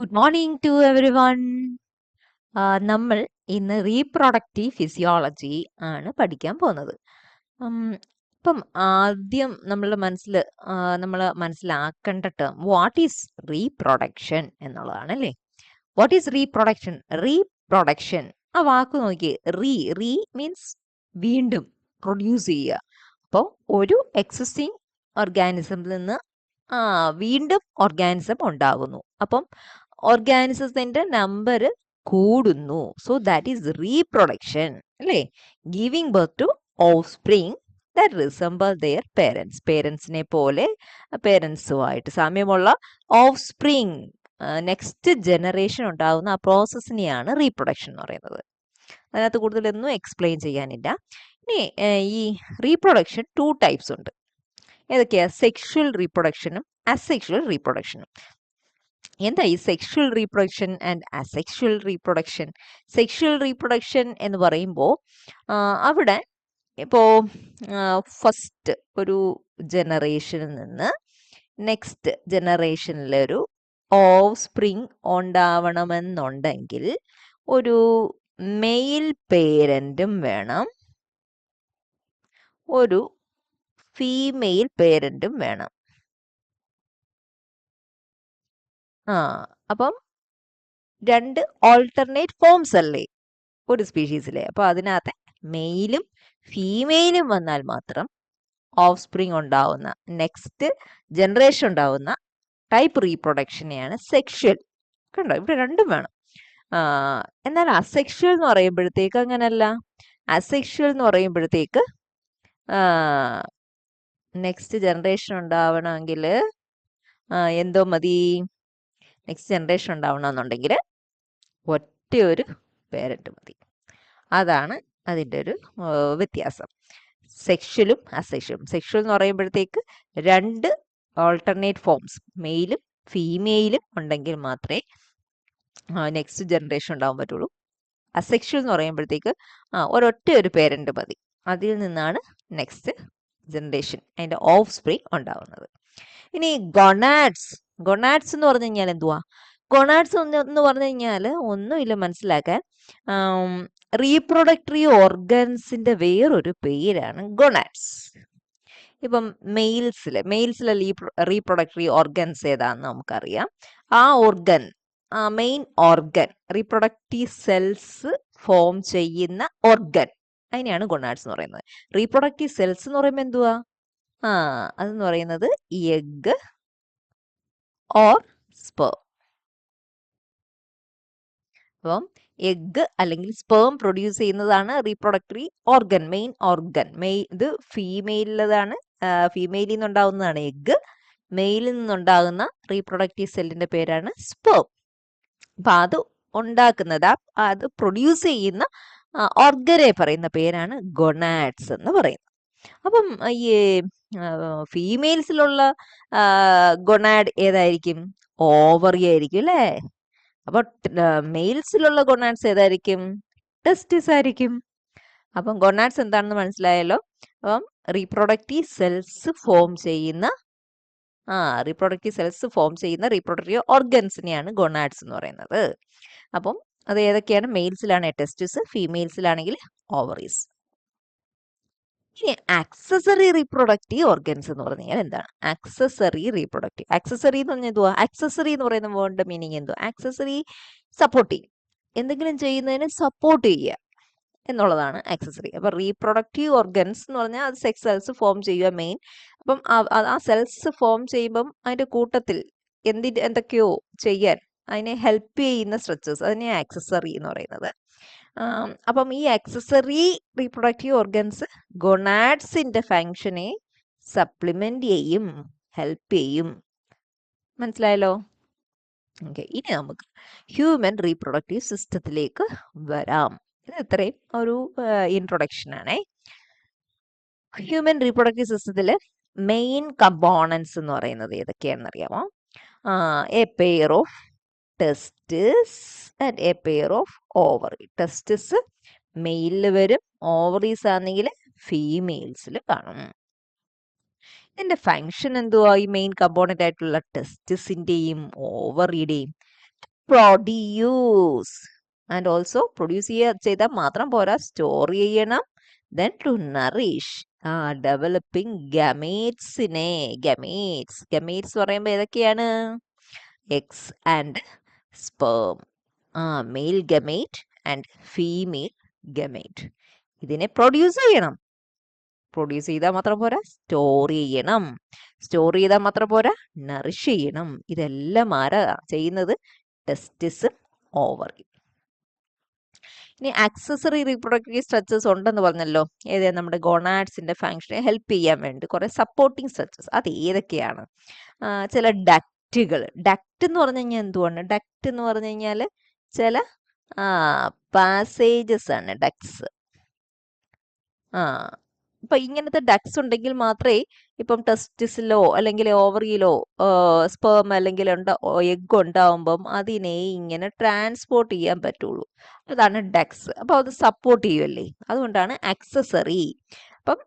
Good morning to everyone. നമ്മൾ ഇന്ന് reproductive physiology ആണ് പഠിക്കാൻ പോകുന്നത്. ഇപ്പം ആദ്യം നമ്മൾ മനസ്സിലാക്കേണ്ട ടേം വാട്ട് ഈസ് റീപ്രൊഡക്ഷൻ എന്നുള്ളതാണ് അല്ലേ. What is reproduction? റീപ്രൊഡക്ഷൻ ആ വാക്ക് നോക്കി, റീ മീൻസ് വീണ്ടും പ്രൊഡ്യൂസ് ചെയ്യുക. അപ്പോൾ ഒരു എക്സിസ്റ്റിംഗ് ഓർഗാനിസത്തിൽ നിന്ന് വീണ്ടും ഓർഗാനിസം ഉണ്ടാകുന്നു. അപ്പം ഓർഗാനിസത്തിന്റെ നമ്പർ കൂടുന്നു. സോ ദാറ്റ് ഈസ് റീപ്രൊഡക്ഷൻ അല്ലേ. Giving birth to offspring that resemble their parents. പേരൻസിനെ പോലെ പേരൻസുമായിട്ട് സാമ്യമുള്ള ഓഫ് സ്പ്രിങ് നെക്സ്റ്റ് ജനറേഷൻ ഉണ്ടാകുന്ന ആ പ്രോസസ്സിനെയാണ് റീപ്രൊഡക്ഷൻ എന്ന് പറയുന്നത്. അതിനകത്ത് കൂടുതലൊന്നും എക്സ്പ്ലെയിൻ ചെയ്യാനില്ല. ഇനി ഈ റീപ്രൊഡക്ഷൻ 2 ടൈപ്സ് ഉണ്ട്. ഏതൊക്കെയാ? സെക്ഷുവൽ റീപ്രൊഡക്ഷനും അസെക്ഷുവൽ റീപ്രൊഡക്ഷനും. എന്താ ഈ sexual reproduction and asexual reproduction? Sexual reproduction എന്ന് പറയുമ്പോൾ അവിടെ ഇപ്പോൾ ഫസ്റ്റ് ഒരു ജനറേഷനിൽ നിന്ന് നെക്സ്റ്റ് ജനറേഷനിലൊരു ഓഫ് സ്പ്രിങ് ഉണ്ടാവണമെന്നുണ്ടെങ്കിൽ ഒരു മെയിൽ പേരൻറ്റും വേണം, ഒരു ഫീമെയിൽ പേരൻറ്റും വേണം. അപ്പം 2 ഓൾട്ടർനേറ്റ് ഫോംസ് അല്ലേ ഒരു സ്പീഷീസിലെ. അപ്പോൾ അതിനകത്ത് മെയിലും ഫീമെയിലും വന്നാൽ മാത്രം ഓഫ് സ്പ്രിങ് ഉണ്ടാവുന്ന നെക്സ്റ്റ് ജനറേഷൻ ഉണ്ടാവുന്ന ടൈപ്പ് റീപ്രൊഡക്ഷനെയാണ് സെക്ഷൽ. കണ്ടോ, ഇവിടെ രണ്ടും വേണം. എന്നാൽ അസെക്ഷൽ എന്ന് പറയുമ്പോഴത്തേക്ക് അങ്ങനല്ല. അസെക്ഷൽ എന്ന് പറയുമ്പോഴത്തേക്ക് നെക്സ്റ്റ് ജനറേഷൻ ഉണ്ടാവണമെങ്കിൽ എന്തോ മതി? നെക്സ്റ്റ് ജനറേഷൻ ഉണ്ടാവണമെന്നുണ്ടെങ്കിൽ ഒറ്റയൊരു പേരന്റ് മതി. അതാണ് അതിൻ്റെ ഒരു വ്യത്യാസം. സെക്ഷലും അസെക്ഷലും. സെക്ഷൽ എന്ന് പറയുമ്പോഴത്തേക്ക് 2 ഓൾട്ടർനേറ്റ് ഫോംസ് മെയിലും ഫീമെയിലും ഉണ്ടെങ്കിൽ മാത്രമേ നെക്സ്റ്റ് ജനറേഷൻ ഉണ്ടാവാൻ പറ്റുള്ളൂ. അസെക്ഷൽ എന്ന് പറയുമ്പോഴത്തേക്ക് ഒരൊറ്റ ഒരു പേരന്റ് മതി. അതിൽ നിന്നാണ് നെക്സ്റ്റ് ജനറേഷൻ അതിൻ്റെ ഓഫ് സ്പ്രിങ് ഉണ്ടാവുന്നത്. ഇനി ഗൊണാഡ്സ്. ഗൊണാഡ്സ് എന്ന് പറഞ്ഞു കഴിഞ്ഞാൽ എന്തുവാ? ഗൊണാഡ്സ് എന്ന് പറഞ്ഞു കഴിഞ്ഞാൽ ഒന്നുമില്ല മനസ്സിലാക്കാൻ. റീപ്രൊഡക്ടറി ഓർഗൻസിന്റെ വേറൊരു പേരാണ് ഗൊണാഡ്സ്. ഇപ്പം മെയിൽസിലെ റീപ്രൊഡക്ടറി ഓർഗൻസ് ഏതാണെന്ന് നമുക്കറിയാം. ആ organ, main organ, reproductive cells form ചെയ്യുന്ന ഓർഗൻ, അതിനെയാണ് ഗൊണാഡ്സ് എന്ന് പറയുന്നത്. റീപ്രൊഡക്റ്റീവ് സെൽസ് എന്ന് പറയുമ്പോൾ എന്തുവാ? അതെന്ന് പറയുന്നത് എഗ് ഓർ സ്പേം. അപ്പം എഗ് അല്ലെങ്കിൽ സ്പേം പ്രൊഡ്യൂസ് ചെയ്യുന്നതാണ് റീപ്രൊഡക്ടറി ഓർഗൻ, മെയിൻ ഓർഗൻ. ഇത് ഫീമെയിലിൻ്റെതാണ്. ഫീമെയിലിൽ നിന്നുണ്ടാകുന്നതാണ് എഗ്. മെയിലിൽ നിന്നുണ്ടാകുന്ന റീപ്രൊഡക്റ്റീവ് സെല്ലിന്റെ പേരാണ് സ്പേം. അപ്പം അത് ഉണ്ടാക്കുന്നത്, അത് പ്രൊഡ്യൂസ് ചെയ്യുന്ന ഓർഗനെ പറയുന്ന പേരാണ് ഗൊണാഡ്സ് എന്ന് പറയുന്നത്. അപ്പം ഈ ഫീമെയിൽസിലുള്ള ഗൊണാഡ് ഏതായിരിക്കും? ഓവറി ആയിരിക്കും അല്ലേ. അപ്പോൾ മെയിൽസിലുള്ള ഗൊണാഡ്സ് ഏതായിരിക്കും? ടെസ്റ്റിസ് ആയിരിക്കും. അപ്പം ഗൊണാഡ്സ് എന്താണെന്ന് മനസ്സിലായല്ലോ. അപ്പം റീപ്രൊഡക്റ്റീവ് സെൽസ് ഫോം ചെയ്യുന്ന റീപ്രൊഡക്റ്റീവ് ഓർഗൻസിനെയാണ് ഗൊണാഡ്സ് എന്ന് പറയുന്നത്. അപ്പം അത് ഏതൊക്കെയാണ്? മെയിൽസിലാണ് ടെസ്റ്റിസ്, ഫീമെയിൽസിലാണെങ്കിൽ ഓവറീസ്. ഇനി ആക്സസറി റീപ്രൊഡക്റ്റീവ് ഓർഗൻസ് എന്ന് പറഞ്ഞു കഴിഞ്ഞാൽ എന്താണ്? Accessory reproductive. ആക്സസറി എന്ന് പറഞ്ഞാൽ എന്തുവാ? ആക്സസറി എന്ന് പറയുന്ന വേർഡിന്റെ മീനിങ് എന്തുവാ? ആക്സസറി സപ്പോർട്ട് ചെയ്യും, എന്തെങ്കിലും ചെയ്യുന്നതിന് സപ്പോർട്ട് ചെയ്യുക എന്നുള്ളതാണ് ആക്സസറി. അപ്പൊ റീപ്രൊഡക്റ്റീവ് ഓർഗൻസ് എന്ന് പറഞ്ഞാൽ അത് സെക്സ് സെൽസ് ഫോം ചെയ്യുക മെയിൻ. അപ്പം ആ സെൽസ് ഫോം ചെയ്യുമ്പം അതിന്റെ കൂട്ടത്തിൽ എന്തൊക്കെയോ ചെയ്യാൻ അതിനെ ഹെൽപ്പ് ചെയ്യുന്ന സ്ട്രക്ചേഴ്സ്, അതിനെ ആക്സസറി എന്ന് പറയുന്നത്. അപ്പം ഈ ആക്സസറി റീപ്രൊഡക്റ്റീവ് ഓർഗൻസ് ഗൊണാഡ്സിന്റെ ഫങ്ഷനെ സപ്ലിമെന്റ് ചെയ്യും, ഹെൽപ്പ് ചെയ്യും. മനസ്സിലായല്ലോ? ഓക്കെ, ഇനി നമുക്ക് ഹ്യൂമൻ റീപ്രൊഡക്റ്റീവ് സിസ്റ്റത്തിലേക്ക് വരാം. ഇത് ഇത്രയും ഒരു ഇൻട്രൊഡക്ഷൻ ആണേ. ഹ്യൂമൻ റീപ്രൊഡക്റ്റീവ് സിസ്റ്റത്തിൽ മെയിൻ കമ്പോണൻസ് എന്ന് പറയുന്നത് ഏതൊക്കെയാണെന്ന് അറിയാമോ? A pair of testis and a pair of ovary. Testis മെയിലിൽ വരും, ഓവറീസ് ആണെങ്കിൽ ഫീമെയിൽസിൽ കാണും. ഇതിന്റെ ഫങ്ഷൻ എന്തുവാ? ഈ മെയിൻ കമ്പോണന്റ് ആയിട്ടുള്ള ടെസ്റ്റിസിന്റെയും ഓവറിയുടെയും പ്രൊഡ്യൂസ് ആൻഡ് ഓൾസോ പ്രൊഡ്യൂസ് ചെയ്താൽ മാത്രം പോരാ, സ്റ്റോർ ചെയ്യണം. ദെൻ ടു നറിഷ് ഡെവലപ്പിംഗ് ഗമേറ്റ്സിനെ. ഗമേറ്റ്സ് പറയുമ്പോൾ ഏതൊക്കെയാണ്? Eggs and sperm. Male gamete and female gamete. ഇതിനെ പ്രൊഡ്യൂസ് ചെയ്യണം. പ്രൊഡ്യൂസ് ചെയ്താൽ മാത്രം പോരാ, സ്റ്റോർ ചെയ്യണം. സ്റ്റോർ ചെയ്താൽ മാത്രം പോരാ, നറിഷ് ചെയ്യണം. ഇതെല്ലാം ആരാ ചെയ്യുന്നത്? ടെസ്റ്റിസും ഓവറി. ഇനി ആക്സസറി റീപ്രൊഡക്റ്റീവ് സ്ട്രക്ചേഴ്സ് ഉണ്ടെന്ന് പറഞ്ഞല്ലോ. ഏത്? നമ്മുടെ ഗോണാഡ്സിന്റെ ഫംഗ്ഷനെ ഹെൽപ്പ് ചെയ്യാൻ വേണ്ടി കുറെ സപ്പോർട്ടിങ് സ്ട്രക്ചേഴ്സ്. അത് ഏതൊക്കെയാണ്? ചില ഡക്റ്റുകൾ. ഡക്റ്റ് എന്ന് പറഞ്ഞു കഴിഞ്ഞാൽ എന്തുവാണ്? ഡക്റ്റ് എന്ന് പറഞ്ഞു കഴിഞ്ഞാൽ ചില പാസേജസ് ആണ് ഡക്ട്സ്. ഇപ്പൊ ഇങ്ങനത്തെ ഡക്ട്സ് ഉണ്ടെങ്കിൽ മാത്രമേ ഇപ്പം ടെസ്റ്റിസിലോ അല്ലെങ്കിൽ ഓവറിയിലോ സ്പേം അല്ലെങ്കിൽ എഗ് ഉണ്ടാവുമ്പം അതിനെ ഇങ്ങനെ ട്രാൻസ്പോർട്ട് ചെയ്യാൻ പറ്റുള്ളൂ. അതാണ് ഡക്ട്സ്. അപ്പോൾ അത് സപ്പോർട്ട് ചെയ്യുമല്ലേ, അതുകൊണ്ടാണ് ആക്സസറി. അപ്പം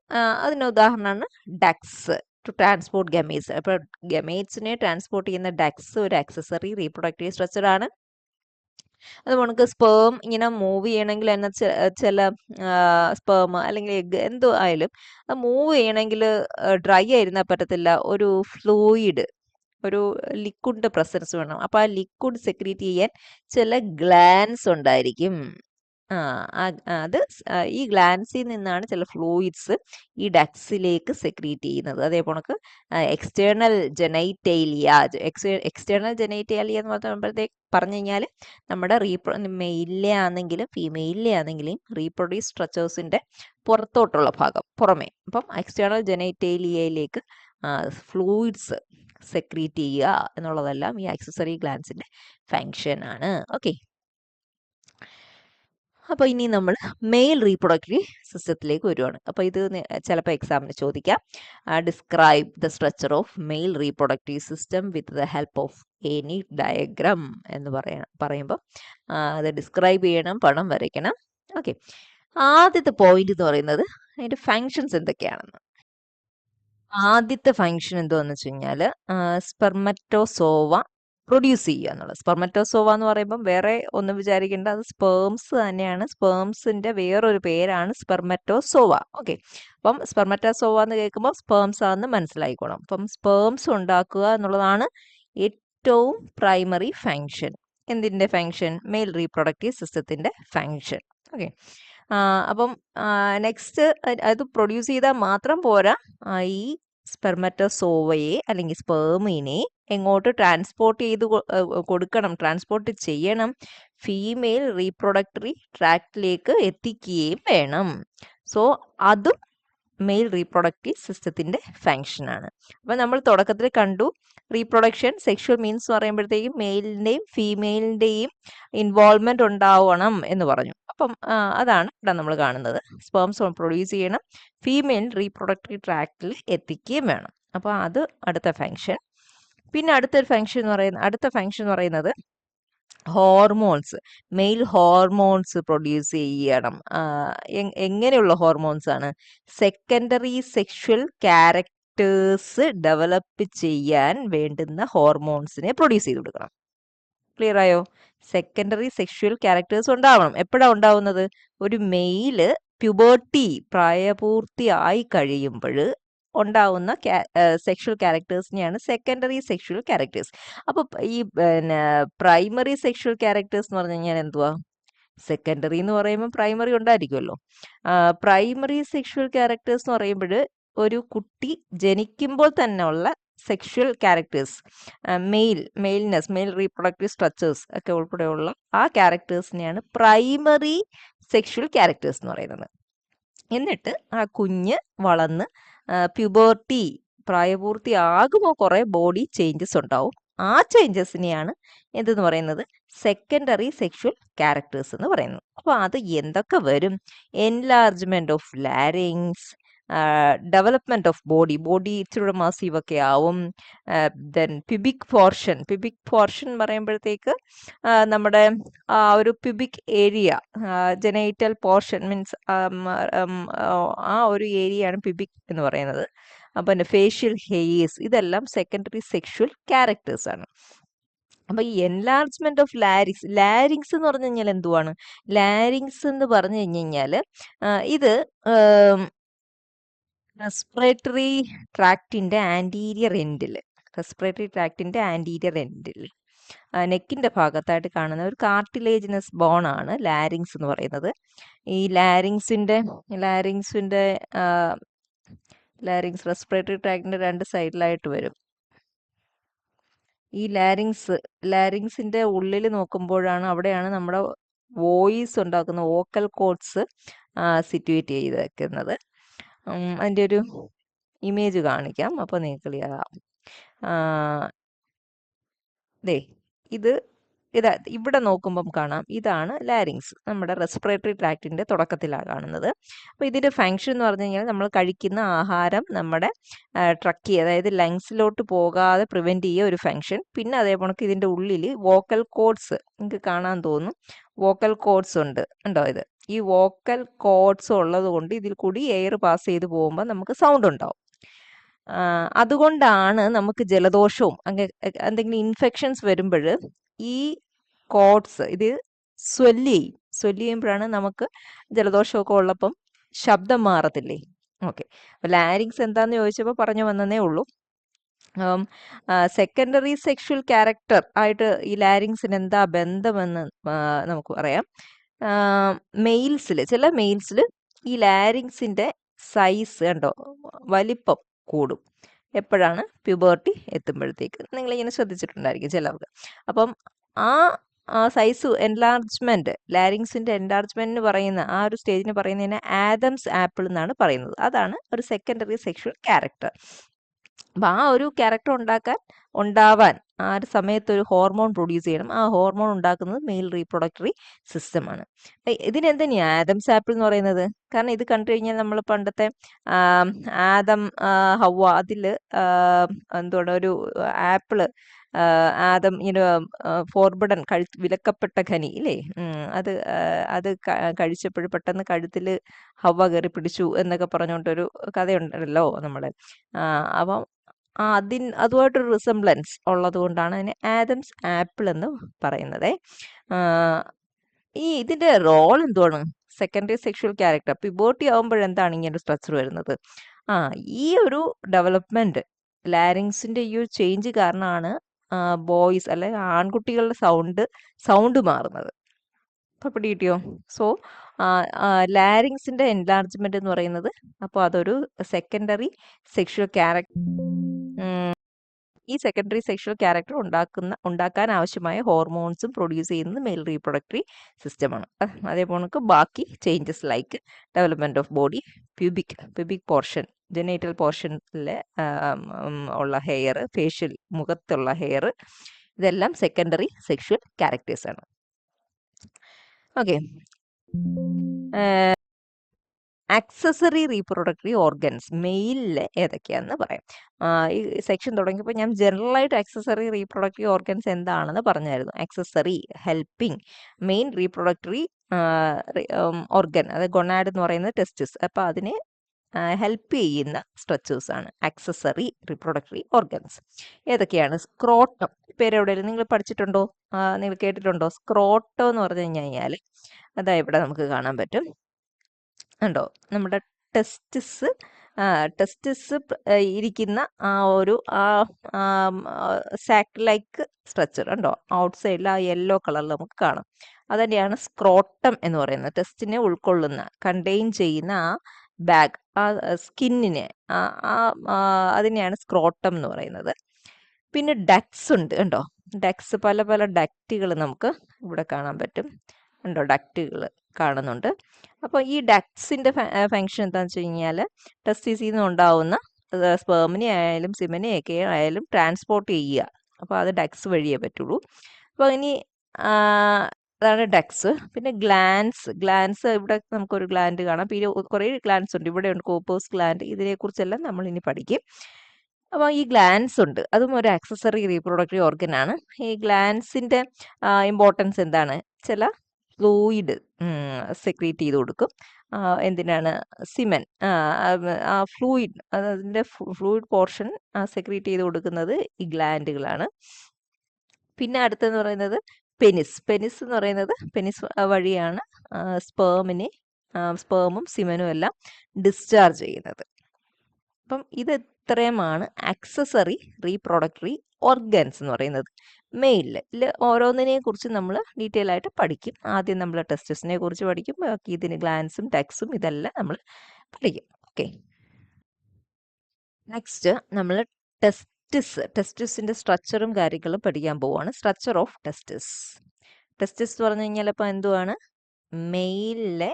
അതിന് ഉദാഹരണമാണ് ഡക്ട്സ് ടു ട്രാൻസ്പോർട്ട് ഗമേറ്റ്സ്. അപ്പോൾ ഗമേറ്റ്സിനെ ട്രാൻസ്പോർട്ട് ചെയ്യുന്ന ഡക്ട്സ് ഒരു ആക്സസറി റീപ്രൊഡക്റ്റീവ് സ്ട്രക്ചർ ആണ്. അത് നമുക്ക് സ്പേം ഇങ്ങനെ മൂവ് ചെയ്യണമെങ്കിൽ തന്നെ ചില സ്പേം അല്ലെങ്കിൽ എഗ് എന്തോ ആയാലും അത് മൂവ് ചെയ്യണമെങ്കിൽ ഡ്രൈ ആയിരുന്നാൽ പറ്റത്തില്ല. ഒരു ഫ്ലൂയിഡ്, ഒരു ലിക്വിഡിന്റെ പ്രസൻസ് വേണം. അപ്പോൾ ആ ലിക്വിഡ് സെക്രീറ്റ് ചെയ്യാൻ ചില ഗ്ലാൻസ് ഉണ്ടായിരിക്കും. അത് ഈ ഗ്ലാൻസിൽ നിന്നാണ് ചില ഫ്ലൂയിഡ്സ് ഈ ഡക്സിലേക്ക് സെക്രീറ്റ് ചെയ്യുന്നത്. അതേപോലെ എക്സ്റ്റേണൽ ജെനൈറ്റേലിയ. എക്സ്റ്റേണൽ ജെനൈറ്റേലിയ എന്ന് പറഞ്ഞു കഴിഞ്ഞാൽ നമ്മുടെ മെയിലിലെ ആണെങ്കിലും ഫീമെയിലിലെ ആണെങ്കിലും റീപ്രൊഡ്യൂസ് സ്ട്രക്ചേഴ്സിന്റെ പുറത്തോട്ടുള്ള ഭാഗം, പുറമേ. അപ്പം എക്സ്റ്റേണൽ ജെനൈറ്റേലിയയിലേക്ക് ഫ്ലൂയിഡ്സ് സെക്രീറ്റ് ചെയ്യുക എന്നുള്ളതെല്ലാം ഈ ആക്സസറി ഗ്ലാൻസിന്റെ ഫങ്ഷൻ ആണ്. ഓക്കെ. അപ്പോൾ ഇനി നമ്മൾ മെയിൽ റീപ്രൊഡക്റ്റീവ് സിസ്റ്റത്തിലേക്ക് വരുവാണ്. അപ്പോൾ ഇത് ചിലപ്പോൾ എക്സാമിന് ചോദിക്കാം. Describe the structure of male reproductive system with the help of any diagram എന്ന് പറയുമ്പോൾ അത് ഡിസ്ക്രൈബ് ചെയ്യണം, പടം വരയ്ക്കണം. ഓക്കെ. ആദ്യത്തെ പോയിന്റ് എന്ന് പറയുന്നത് അതിൻ്റെ ഫങ്ഷൻസ് എന്തൊക്കെയാണെന്ന്. ആദ്യത്തെ ഫങ്ഷൻ എന്താണെന്ന് വെച്ച് കഴിഞ്ഞാൽ സ്പെർമറ്റോസോവ പ്രൊഡ്യൂസ് ചെയ്യുക എന്നുള്ളത്. സ്പെർമറ്റോസോവ എന്ന് പറയുമ്പം വേറെ ഒന്നും വിചാരിക്കേണ്ട, അത് സ്പേംസ് തന്നെയാണ്. സ്പേംസിന്റെ വേറൊരു പേരാണ് സ്പെർമറ്റോസോവ. ഓക്കെ. അപ്പം സ്പെർമറ്റോസോവ എന്ന് കേൾക്കുമ്പോൾ സ്പേംസ് ആണെന്ന് മനസ്സിലായിക്കോണം. അപ്പം സ്പേംസ് ഉണ്ടാക്കുക എന്നുള്ളതാണ് ഏറ്റവും പ്രൈമറി ഫങ്ഷൻ. എന്തിന്റെ ഫങ്ഷൻ? മെയിൽ റീപ്രൊഡക്റ്റീവ് സിസ്റ്റത്തിന്റെ ഫങ്ഷൻ. ഓക്കെ. അപ്പം നെക്സ്റ്റ് അത് പ്രൊഡ്യൂസ് ചെയ്താൽ മാത്രം പോരാ, ഈ സ്പെർമറ്റോസോവയെ അല്ലെങ്കിൽ സ്പേമിനെ എങ്ങോട്ട് ട്രാൻസ്പോർട്ട് ചെയ്ത് കൊടുക്കണം, ട്രാൻസ്പോർട്ട് ചെയ്യണം, ഫീമെയിൽ റീപ്രൊഡക്ടറി ട്രാക്റ്റിലേക്ക് എത്തിക്കുകയും വേണം. സോ അതും മെയിൽ റീപ്രൊഡക്റ്റീവ് സിസ്റ്റത്തിന്റെ ഫങ്ഷൻ ആണ്. അപ്പം നമ്മൾ തുടക്കത്തിൽ കണ്ടു റീപ്രൊഡക്ഷൻ സെക്ഷൽ മീൻസ് പറയുമ്പോഴത്തേക്കും മെയിലിന്റെയും ഫീമെയിലിന്റെയും ഇൻവോൾവ്മെന്റ് ഉണ്ടാവണം എന്ന് പറഞ്ഞു. അപ്പം അതാണ് ഇവിടെ നമ്മൾ കാണുന്നത്. സ്പേംസ് പ്രൊഡ്യൂസ് ചെയ്യണം, ഫീമെയിൽ റീപ്രൊഡക്റ്ററി ട്രാക്റ്റിൽ എത്തിക്കുകയും വേണം. അപ്പോൾ അത് അടുത്ത ഫങ്ഷൻ. പിന്നെ അടുത്ത ഫങ്ഷൻ എന്ന് പറയുന്നത് ഹോർമോൺസ്. മെയിൽ ഹോർമോൺസ് പ്രൊഡ്യൂസ് ചെയ്യണം. എങ്ങനെയുള്ള ഹോർമോൺസ് ആണ്? സെക്കൻഡറി സെക്ഷൽ ക്യാരക്ടേഴ്സ് ഡെവലപ്പ് ചെയ്യാൻ വേണ്ടുന്ന ഹോർമോൺസിനെ പ്രൊഡ്യൂസ് ചെയ്ത് കൊടുക്കണം. ക്ലിയർ ആയോ? സെക്കൻഡറി സെക്ഷൽ ക്യാരക്ടേഴ്സ് ഉണ്ടാവണം. എപ്പോഴാണ് ഉണ്ടാവുന്നത്? ഒരു മെയില് പ്യൂബർട്ടി പ്രായപൂർത്തിയായി കഴിയുമ്പോൾ ഉണ്ടാവുന്ന സെക്ഷൽ ക്യാരക്ടേഴ്സിനെയാണ് സെക്കൻഡറി സെക്ഷൽ ക്യാരക്ടേഴ്സ്. അപ്പോൾ ഈ പ്രൈമറി സെക്ഷൽ ക്യാരക്ടേഴ്സ് എന്ന് പറഞ്ഞു കഴിഞ്ഞാൽ എന്തുവാ? സെക്കൻഡറി എന്ന് പറയുമ്പോൾ പ്രൈമറി ഉണ്ടായിരിക്കുമല്ലോ. പ്രൈമറി സെക്ഷൽ ക്യാരക്ടേഴ്സ് എന്ന് പറയുമ്പോൾ ഒരു കുട്ടി ജനിക്കുമ്പോൾ തന്നെ ഉള്ള sexual characters, mail reproductive structures ഒക്കെ ഉൾപ്പെടെയുള്ള ആ ക്യാരക്ടേഴ്സിനെയാണ് പ്രൈമറി സെക്ഷൽ ക്യാരക്ടേഴ്സ് എന്ന് പറയുന്നത്. എന്നിട്ട് ആ കുഞ്ഞ് വളർന്ന് പ്യൂബർട്ടി പ്രായപൂർത്തിയാകുമ്പോൾ കുറേ ബോഡി ചേഞ്ചസ് ഉണ്ടാവും. ആ ചേഞ്ചസിനെയാണ് എന്തെന്ന് പറയുന്നത്? സെക്കൻഡറി സെക്ഷൽ ക്യാരക്ടേഴ്സ് എന്ന് പറയുന്നത്. അപ്പോൾ അത് എന്തൊക്കെ വരും? Enlargement of larynx, development of body ഇച്ചിരി മാസീവ് ഒക്കെ ആവും. ദെൻ പ്യൂബിക് പോർഷൻ പറയുമ്പോഴത്തേക്ക് നമ്മുടെ ഒരു pubic area, genital portion means ആ ഒരു ഏരിയയാണ് പ്യൂബിക് എന്ന് പറയുന്നത്. അപ്പം ഫേഷ്യൽ ഹെയർസ്, ഇതെല്ലാം സെക്കൻഡറി സെക്ഷൽ ക്യാരക്ടേഴ്സ് ആണ്. അപ്പൊ ഈ എൻലാർജ്മെന്റ് ഓഫ് ലാരിങ്സ് എന്ന് പറഞ്ഞു കഴിഞ്ഞാൽ എന്തുവാണ്? ലാരിങ്സ് എന്ന് പറഞ്ഞു കഴിഞ്ഞാൽ ഇത് റെസ്പിറേറ്ററി ട്രാക്റ്റിന്റെ ആന്റീരിയർ എൻഡിൽ നെക്കിന്റെ ഭാഗത്തായിട്ട് കാണുന്ന ഒരു കാർട്ടിലേജിനസ് ബോൺ ആണ് ലാരിങ്സ് എന്ന് പറയുന്നത്. ഈ ലാരിങ്സ് റെസ്പിറേറ്ററി ട്രാക്റ്റിന്റെ രണ്ട് സൈഡിലായിട്ട് വരും. ഈ ലാരിങ്സിന്റെ ഉള്ളിൽ നോക്കുമ്പോഴാണ് അവിടെയാണ് നമ്മുടെ വോയിസ് ഉണ്ടാക്കുന്ന വോക്കൽ കോഡ്സ് സിറ്റുവേറ്റ് ചെയ്ത് വെക്കുന്നത്. അതിൻ്റെ ഒരു ഇമേജ് കാണിക്കാം, അപ്പോൾ നിങ്ങൾക്ക് ക്ലിയർ ആവും. ദേ ഇത് ഇവിടെ നോക്കുമ്പം കാണാം, ഇതാണ് ലാരിങ്സ്, നമ്മുടെ റെസ്പിറേറ്ററി ട്രാക്റ്റിന്റെ തുടക്കത്തിലാണ് കാണുന്നത്. അപ്പോൾ ഇതിന്റെ ഫങ്ഷൻ എന്ന് പറഞ്ഞു കഴിഞ്ഞാൽ നമ്മൾ കഴിക്കുന്ന ആഹാരം നമ്മുടെ ട്രക്കി, അതായത് ലങ്സിലോട്ട് പോകാതെ പ്രിവെന്റ് ചെയ്യുക ഒരു ഫങ്ഷൻ. പിന്നെ അതേപോലെ ഇതിന്റെ ഉള്ളിൽ വോക്കൽ കോഡ്സ് നിങ്ങൾക്ക് കാണാൻ തോന്നും, വോക്കൽ കോഡ്സ് ഉണ്ട്, ഉണ്ടോ? ഈ വോക്കൽ കോഡ്സ് ഉള്ളത് കൊണ്ട് ഇതിൽ കൂടി എയർ പാസ് ചെയ്ത് പോകുമ്പോൾ നമുക്ക് സൗണ്ട് ഉണ്ടാവും. അതുകൊണ്ടാണ് നമുക്ക് ജലദോഷവും എന്തെങ്കിലും ഇൻഫെക്ഷൻസ് വരുമ്പോൾ ഈ കോഡ്സ് ഇത് സ്വെല്ല് ചെയ്യുമ്പോഴാണ് നമുക്ക് ജലദോഷമൊക്കെ ഉള്ളപ്പം ശബ്ദം മാറത്തില്ലേ. ഓക്കെ, അപ്പൊ ലാരിങ്സ് എന്താന്ന് ചോദിച്ചപ്പോൾ പറഞ്ഞു വന്നതേ ഉള്ളൂ. സെക്കൻഡറി സെക്ഷൽ ക്യാരക്ടർ ആയിട്ട് ഈ ലാരിങ്സിന് എന്താ ബന്ധമെന്ന് നമുക്ക് പറയാം. ചില മെയിൽസിൽ ഈ ലാരിങ്സിന്റെ സൈസ് കണ്ടോ, വലിപ്പം കൂടും. എപ്പോഴാണ്? പ്യൂബർട്ടി എത്തുമ്പോഴത്തേക്ക്. നിങ്ങളിങ്ങനെ ശ്രദ്ധിച്ചിട്ടുണ്ടായിരിക്കും ചിലർക്ക്. അപ്പം ആ സൈസ് എൻലാർജ്മെന്റ്, ലാരിങ്സിന്റെ എൻലാർജ്മെന്റിന് പറയുന്ന ആ ഒരു സ്റ്റേജിന് പറയുന്നതിന് ആദംസ് ആപ്പിൾ എന്നാണ് പറയുന്നത്. അതാണ് ഒരു സെക്കൻഡറി സെക്ഷൽ ക്യാരക്ടർ. അപ്പം ആ ഒരു ക്യാരക്ടർ ഉണ്ടാവാൻ ആ ഒരു സമയത്ത് ഒരു ഹോർമോൺ പ്രൊഡ്യൂസ് ചെയ്യണം. ആ ഹോർമോൺ ഉണ്ടാക്കുന്നത് മെയിൽ റീപ്രൊഡക്ടറി സിസ്റ്റമാണ്. ഇതിനെന്താ ആദംസ് ആപ്പിൾ എന്ന് പറയുന്നത്? കാരണം ഇത് കണ്ടു കഴിഞ്ഞാൽ നമ്മൾ പണ്ടത്തെ ആദം ഹവ്വ അതിൽ എന്താണ് ഒരു ആപ്പിള് ആദം ഫോർബിഡൻ വിലക്കപ്പെട്ട ഖനി ഇല്ലേ, അത് കഴിച്ചപ്പോൾ പെട്ടെന്ന് കഴുത്തിൽ ഹവ്വ കയറി പിടിച്ചു എന്നൊക്കെ പറഞ്ഞുകൊണ്ടൊരു കഥയുണ്ടല്ലോ നമ്മള്. അപ്പം അതുമായിട്ടൊരു റിസംബ്ലൻസ് ഉള്ളത് കൊണ്ടാണ് അതിനെ ആദംസ് ആപ്പിൾ എന്ന് പറയുന്നത്. ഇതിന്റെ റോൾ എന്തുവാണ്? സെക്കൻഡറി സെക്ഷൽ ക്യാരക്ടർ പ്യൂബർട്ടി ആവുമ്പോഴെന്താണ് ഇങ്ങനെ ഒരു സ്ട്രക്ചർ വരുന്നത്? ഈ ഒരു ഡെവലപ്മെന്റ്, ലാരിങ്സിന്റെ ഈ ഒരു ചേഞ്ച് കാരണമാണ് ബോയ്സ് അല്ലെങ്കിൽ ആൺകുട്ടികളുടെ സൗണ്ട് മാറുന്നത്. അപ്പൊ പിടികിട്ടിയോ? സോ ലാരിങ്സിന്റെ എൻലാർജ്മെന്റ് എന്ന് പറയുന്നത്, അപ്പോൾ അതൊരു സെക്കൻഡറി സെക്ഷൽ ക്യാരക്ടർ, ഈ സെക്കൻഡറി സെക്ഷൽ ക്യാരക്ടർ ഉണ്ടാക്കാൻ ആവശ്യമായ ഹോർമോൺസും പ്രൊഡ്യൂസ് ചെയ്യുന്നത് മെയിൽ റീപ്രൊഡക്ടറി സിസ്റ്റമാണ്. അതേപോലെ ബാക്കി changes like development of body, pubic portion, genital പോർഷനിൽ ഉള്ള ഹെയർ, ഫേഷ്യൽ മുഖത്തുള്ള ഹെയർ, ഇതെല്ലാം സെക്കൻഡറി സെക്ഷൽ ക്യാരക്ടേഴ്സ് ആണ്. ഓക്കെ, ആക്സസറി റീപ്രൊഡക്ടറി ഓർഗൻസ് മെയിലില് ഏതൊക്കെയാണെന്ന് പറയാം. ഈ സെക്ഷൻ തുടങ്ങിയപ്പോൾ ഞാൻ ജനറലായിട്ട് ആക്സസറി റീപ്രൊഡക്ടറി ഓർഗൻസ് എന്താണെന്ന് പറഞ്ഞായിരുന്നു. ആക്സസറി, ഹെൽപ്പിംഗ്, മെയിൻ റീപ്രൊഡക്ടറി ഓർഗൻ, അത് ഗൊണാഡ് എന്ന് പറയുന്നത് ടെസ്റ്റിസ്, അപ്പോൾ അതിനെ ഹെൽപ്പ് ചെയ്യുന്ന സ്ട്രക്ചേഴ്സ് ആണ് ആക്സസറി റീപ്രൊഡക്ടറി ഓർഗൻസ്. ഏതൊക്കെയാണ്? സ്ക്രോട്ടം, പേര് എവിടെയെങ്കിലും നിങ്ങൾ പഠിച്ചിട്ടുണ്ടോ, നിങ്ങൾ കേട്ടിട്ടുണ്ടോ? സ്ക്രോട്ടം എന്ന് പറഞ്ഞു കഴിഞ്ഞാൽ അതാ ഇവിടെ നമുക്ക് കാണാൻ പറ്റും, ഉണ്ടോ? നമ്മുടെ ടെസ്റ്റിസ് ഇരിക്കുന്ന ആ ഒരു സാക്ക് ലൈക്ക് സ്ട്രക്ചർ ഉണ്ടോ? ഔട്ട് സൈഡിൽ ആ യെല്ലോ കളറിൽ നമുക്ക് കാണാം. അതുതന്നെയാണ് സ്ക്രോട്ടം എന്ന് പറയുന്നത്. ടെസ്റ്റിനെ കണ്ടെയ്ൻ ചെയ്യുന്ന ആ ബാഗ്, ആ സ്കിന്നിനെ, അതിനെയാണ് സ്ക്രോട്ടം എന്ന് പറയുന്നത്. പിന്നെ ഡക്ട്സ് ഉണ്ട്, ഉണ്ടോ? ഡക്ട്സ്, പല പല ഡക്റ്റുകൾ നമുക്ക് ഇവിടെ കാണാൻ പറ്റും, ഉണ്ടോ? ഡക്റ്റുകൾ കാണുന്നുണ്ട്. അപ്പോൾ ഈ ഡക്ട്സിന്റെ ഫങ്ഷൻ എന്താണെന്ന് വെച്ച് കഴിഞ്ഞാൽ ടെസ്റ്റിസിൽ നിന്ന് ഉണ്ടാവുന്ന സ്പേമിനെ ആയാലും സിമനെയൊക്കെ ആയാലും ട്രാൻസ്പോർട്ട് ചെയ്യുക. അപ്പോൾ അത് ഡക്ട്സ് വഴിയേ പറ്റുള്ളൂ. അപ്പോൾ ഇനി അതാണ് ഡക്ട്സ്. പിന്നെ ഗ്ലാൻസ് ഇവിടെ നമുക്കൊരു ഗ്ലാൻഡ് കാണാം. പിന്നെ കുറേ ഗ്ലാൻസ് ഉണ്ട്, ഇവിടെ ഉണ്ട് കോപ്പേഴ്സ് ഗ്ലാൻഡ്, ഇതിനെക്കുറിച്ചെല്ലാം നമ്മൾ ഇനി പഠിക്കും. അപ്പോൾ ഈ ഗ്ലാൻസ് ഉണ്ട്, അതും ഒരു ആക്സസറി റീപ്രൊഡക്ടറി ഓർഗൻ ആണ്. ഈ ഗ്ലാൻസിന്റെ ഇമ്പോർട്ടൻസ് എന്താണ്? ചില ഫ്ലൂയിഡ് സെക്രീറ്റ് ചെയ്ത് കൊടുക്കും. എന്തിനാണ്? സിമൻ, ആ ഫ്ലൂയിഡ്, അതിൻ്റെ ഫ്ലൂയിഡ് പോർഷൻ സെക്രീറ്റ് ചെയ്ത് കൊടുക്കുന്നത് ഈ ഗ്ലാൻഡുകളാണ്. പിന്നെ അടുത്തെന്ന് പറയുന്നത് പെനിസ്. പെനിസ് എന്ന് പറയുന്നത് പെനിസ് വഴിയാണ് സ്പേമും സിമനും എല്ലാം ഡിസ്ചാർജ് ചെയ്യുന്നത്. അപ്പം ഇത് ഇത്രയുമാണ് ആക്സസറി റീപ്രൊഡക്ടറി ഓർഗൻസ് എന്ന് പറയുന്നത്. മെയിലിൽ ഓരോന്നിനെ കുറിച്ച് നമ്മൾ ഡീറ്റെയിൽ ആയിട്ട് പഠിക്കും. ആദ്യം നമ്മൾ ടെസ്റ്റിസിനെ കുറിച്ച് പഠിക്കും, ബാക്കി ഇതിന് ഗ്ലാൻസും ടെക്സും ഇതെല്ലാം നമ്മൾ പഠിക്കും. ഓക്കെ, നെക്സ്റ്റ് നമ്മൾ ടെസ്റ്റിസിന്റെ സ്ട്രക്ചറും കാര്യങ്ങളും പഠിക്കാൻ പോവാണ്. Structure of ടെസ്റ്റിസ്. ടെസ്റ്റിസ് എന്ന് പറഞ്ഞു കഴിഞ്ഞാൽ ഇപ്പം എന്തുവാണ്? മെയിലിലെ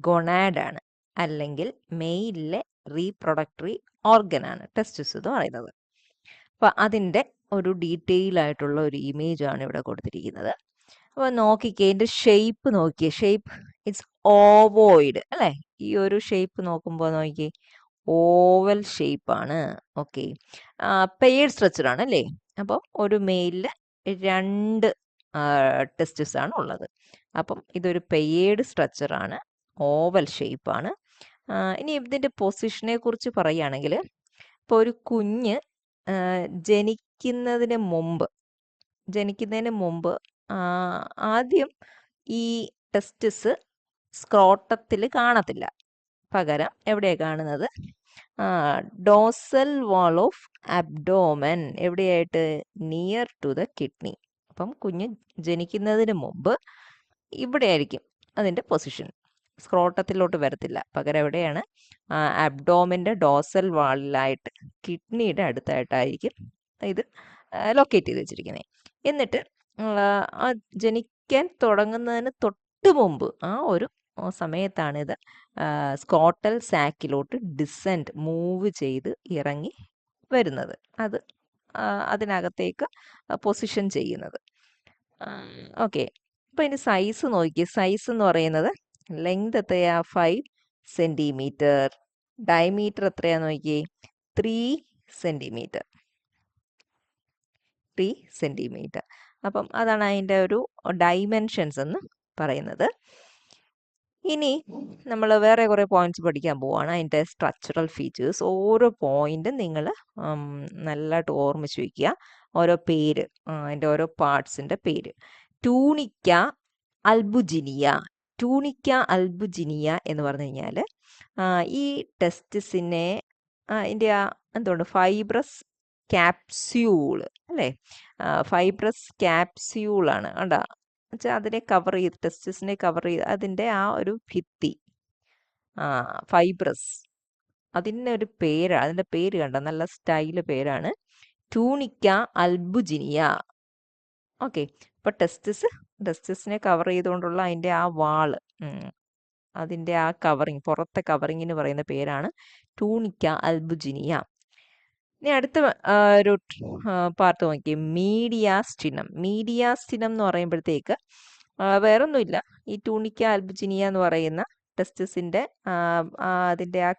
ഗൊണാഡാണ്, അല്ലെങ്കിൽ മെയിലിലെ റീപ്രൊഡക്ടറി ഓർഗൻ ആണ് ടെസ്റ്റിസ് എന്ന് പറയുന്നത്. അപ്പൊ അതിന്റെ ഒരു ഡീറ്റെയിൽ ആയിട്ടുള്ള ഒരു ഇമേജ് ആണ് ഇവിടെ കൊടുത്തിരിക്കുന്നത്. അപ്പൊ നോക്കിക്കേ, ഇതിന്റെ ഷേപ്പ് നോക്കിയേ. ഷേപ്പ് ഇറ്റ്സ് ഓവോയിഡ് അല്ലേ? ഈ ഒരു ഷേപ്പ് നോക്കുമ്പോൾ നോക്കിയേ, ഓവൽ ഷേപ്പ് ആണ്. ഓക്കെ, പെയർഡ് സ്ട്രക്ചർ ആണ് അല്ലേ? അപ്പം ഒരു മെയിലില് 2 ടെസ്റ്റിസ് ആണ് ഉള്ളത്. അപ്പം ഇതൊരു പെയർഡ് സ്ട്രക്ചർ ആണ്, ഓവൽ ഷേപ്പ് ആണ്. ഇനി ഇതിന്റെ പൊസിഷനെ കുറിച്ച് പറയുകയാണെങ്കിൽ, ഇപ്പോൾ ഒരു കുഞ്ഞ് ജനിക്കുന്നതിന് മുമ്പ് ആദ്യം ഈ ടെസ്റ്റിസ് സ്ക്രോട്ടത്തിൽ കാണത്തില്ല. പകരം എവിടെയാണ് കാണുന്നത്? Dorsal wall of abdomen. എവിടെയായിട്ട്? Near to the kidney. അപ്പം കുഞ്ഞ് ജനിക്കുന്നതിന് മുമ്പ് ഇവിടെ ആയിരിക്കും അതിൻ്റെ പൊസിഷൻ. സ്ക്രോട്ടത്തിലോട്ട് വരത്തില്ല. പകരം എവിടെയാണ്? അബ്ഡോമിൻ്റെ ഡോസൽ വാളിലായിട്ട് കിഡ്നിയുടെ അടുത്തായിട്ടായിരിക്കും ഇത് ലൊക്കേറ്റ് ചെയ്ത് വെച്ചിരിക്കുന്നത്. എന്നിട്ട് ജനിക്കാൻ തുടങ്ങുന്നതിന് തൊട്ട് മുമ്പ് ആ ഒരു സമയത്താണ് ഇത് സ്ക്രോട്ടൽ സാക്കിലോട്ട് മൂവ് ചെയ്ത് ഇറങ്ങി വരുന്നത്. അതിനകത്തേക്ക് പൊസിഷൻ ചെയ്യുന്നത്. ഓക്കെ, അപ്പോൾ ഇതിന് സൈസ് നോക്കി. സൈസ് എന്ന് പറയുന്നത് ലെങ്ത് എത്രയാ? 5 സെൻറ്റിമീറ്റർ. ഡയമീറ്റർ എത്രയാന്ന് നോക്കിയേ? 3 സെൻറ്റിമീറ്റർ. 3 സെൻറ്റിമീറ്റർ. അപ്പം അതാണ് അതിൻ്റെ ഒരു ഡൈമെൻഷൻസ് എന്ന് പറയുന്നത്. ഇനി നമ്മൾ വേറെ കുറേ പോയിന്റ്സ് പഠിക്കാൻ പോവുകയാണ്. അതിൻ്റെ സ്ട്രക്ചറൽ ഫീച്ചേഴ്സ്. ഓരോ പോയിന്റും നിങ്ങൾ നല്ലതായിട്ട് ഓർമ്മിച്ച് വയ്ക്കുക. ഓരോ പേര്, അതിൻ്റെ ഓരോ പാർട്സിൻ്റെ പേര്. ട്യൂണിക്ക അൽബുജിനിയ. ട്യൂണിക്ക അൽബുജിനിയ എന്ന് പറഞ്ഞു കഴിഞ്ഞാൽ ഈ ടെസ്റ്റിസിനെ ഇതിൻ്റെ എന്തുകൊണ്ട് ഫൈബ്രസ് ക്യാപ്സ്യൂൾ അല്ലേ? ഫൈബ്രസ് ക്യാപ്സ്യൂളാണ് കണ്ടോ? വെച്ചാൽ അതിനെ കവർ ചെയ്ത്, ടെസ്റ്റിസിനെ കവർ ചെയ്ത് അതിൻ്റെ ആ ഒരു ഭിത്തി, ഫൈബ്രസ്, അതിൻ്റെ പേരാണ്. അതിൻ്റെ പേര് കണ്ടോ? നല്ല സ്റ്റൈല് പേരാണ്, ട്യൂണിക്ക അൽബുജിനിയ. ഓക്കെ, അപ്പോൾ ടെസ്റ്റിസിനെ കവർ ചെയ്തുകൊണ്ടുള്ള അതിൻ്റെ ആ വാള്, അതിൻ്റെ ആ കവറിങ്, പുറത്തെ കവറിങ്ങിന് പറയുന്ന പേരാണ് ട്യൂണിക്ക അൽബുജിനിയ. ഇനി അടുത്ത ഒരു പാർട്ട് നോക്കി, മീഡിയാസ്റ്റിനം. മീഡിയാസ്റ്റിനം എന്ന് പറയുമ്പോഴത്തേക്ക് വേറൊന്നുമില്ല, ഈ ട്യൂണിക്ക അൽബുജിനിയ എന്ന് പറയുന്ന ടെസ്റ്റിസിൻ്റെ അതിൻ്റെ ആ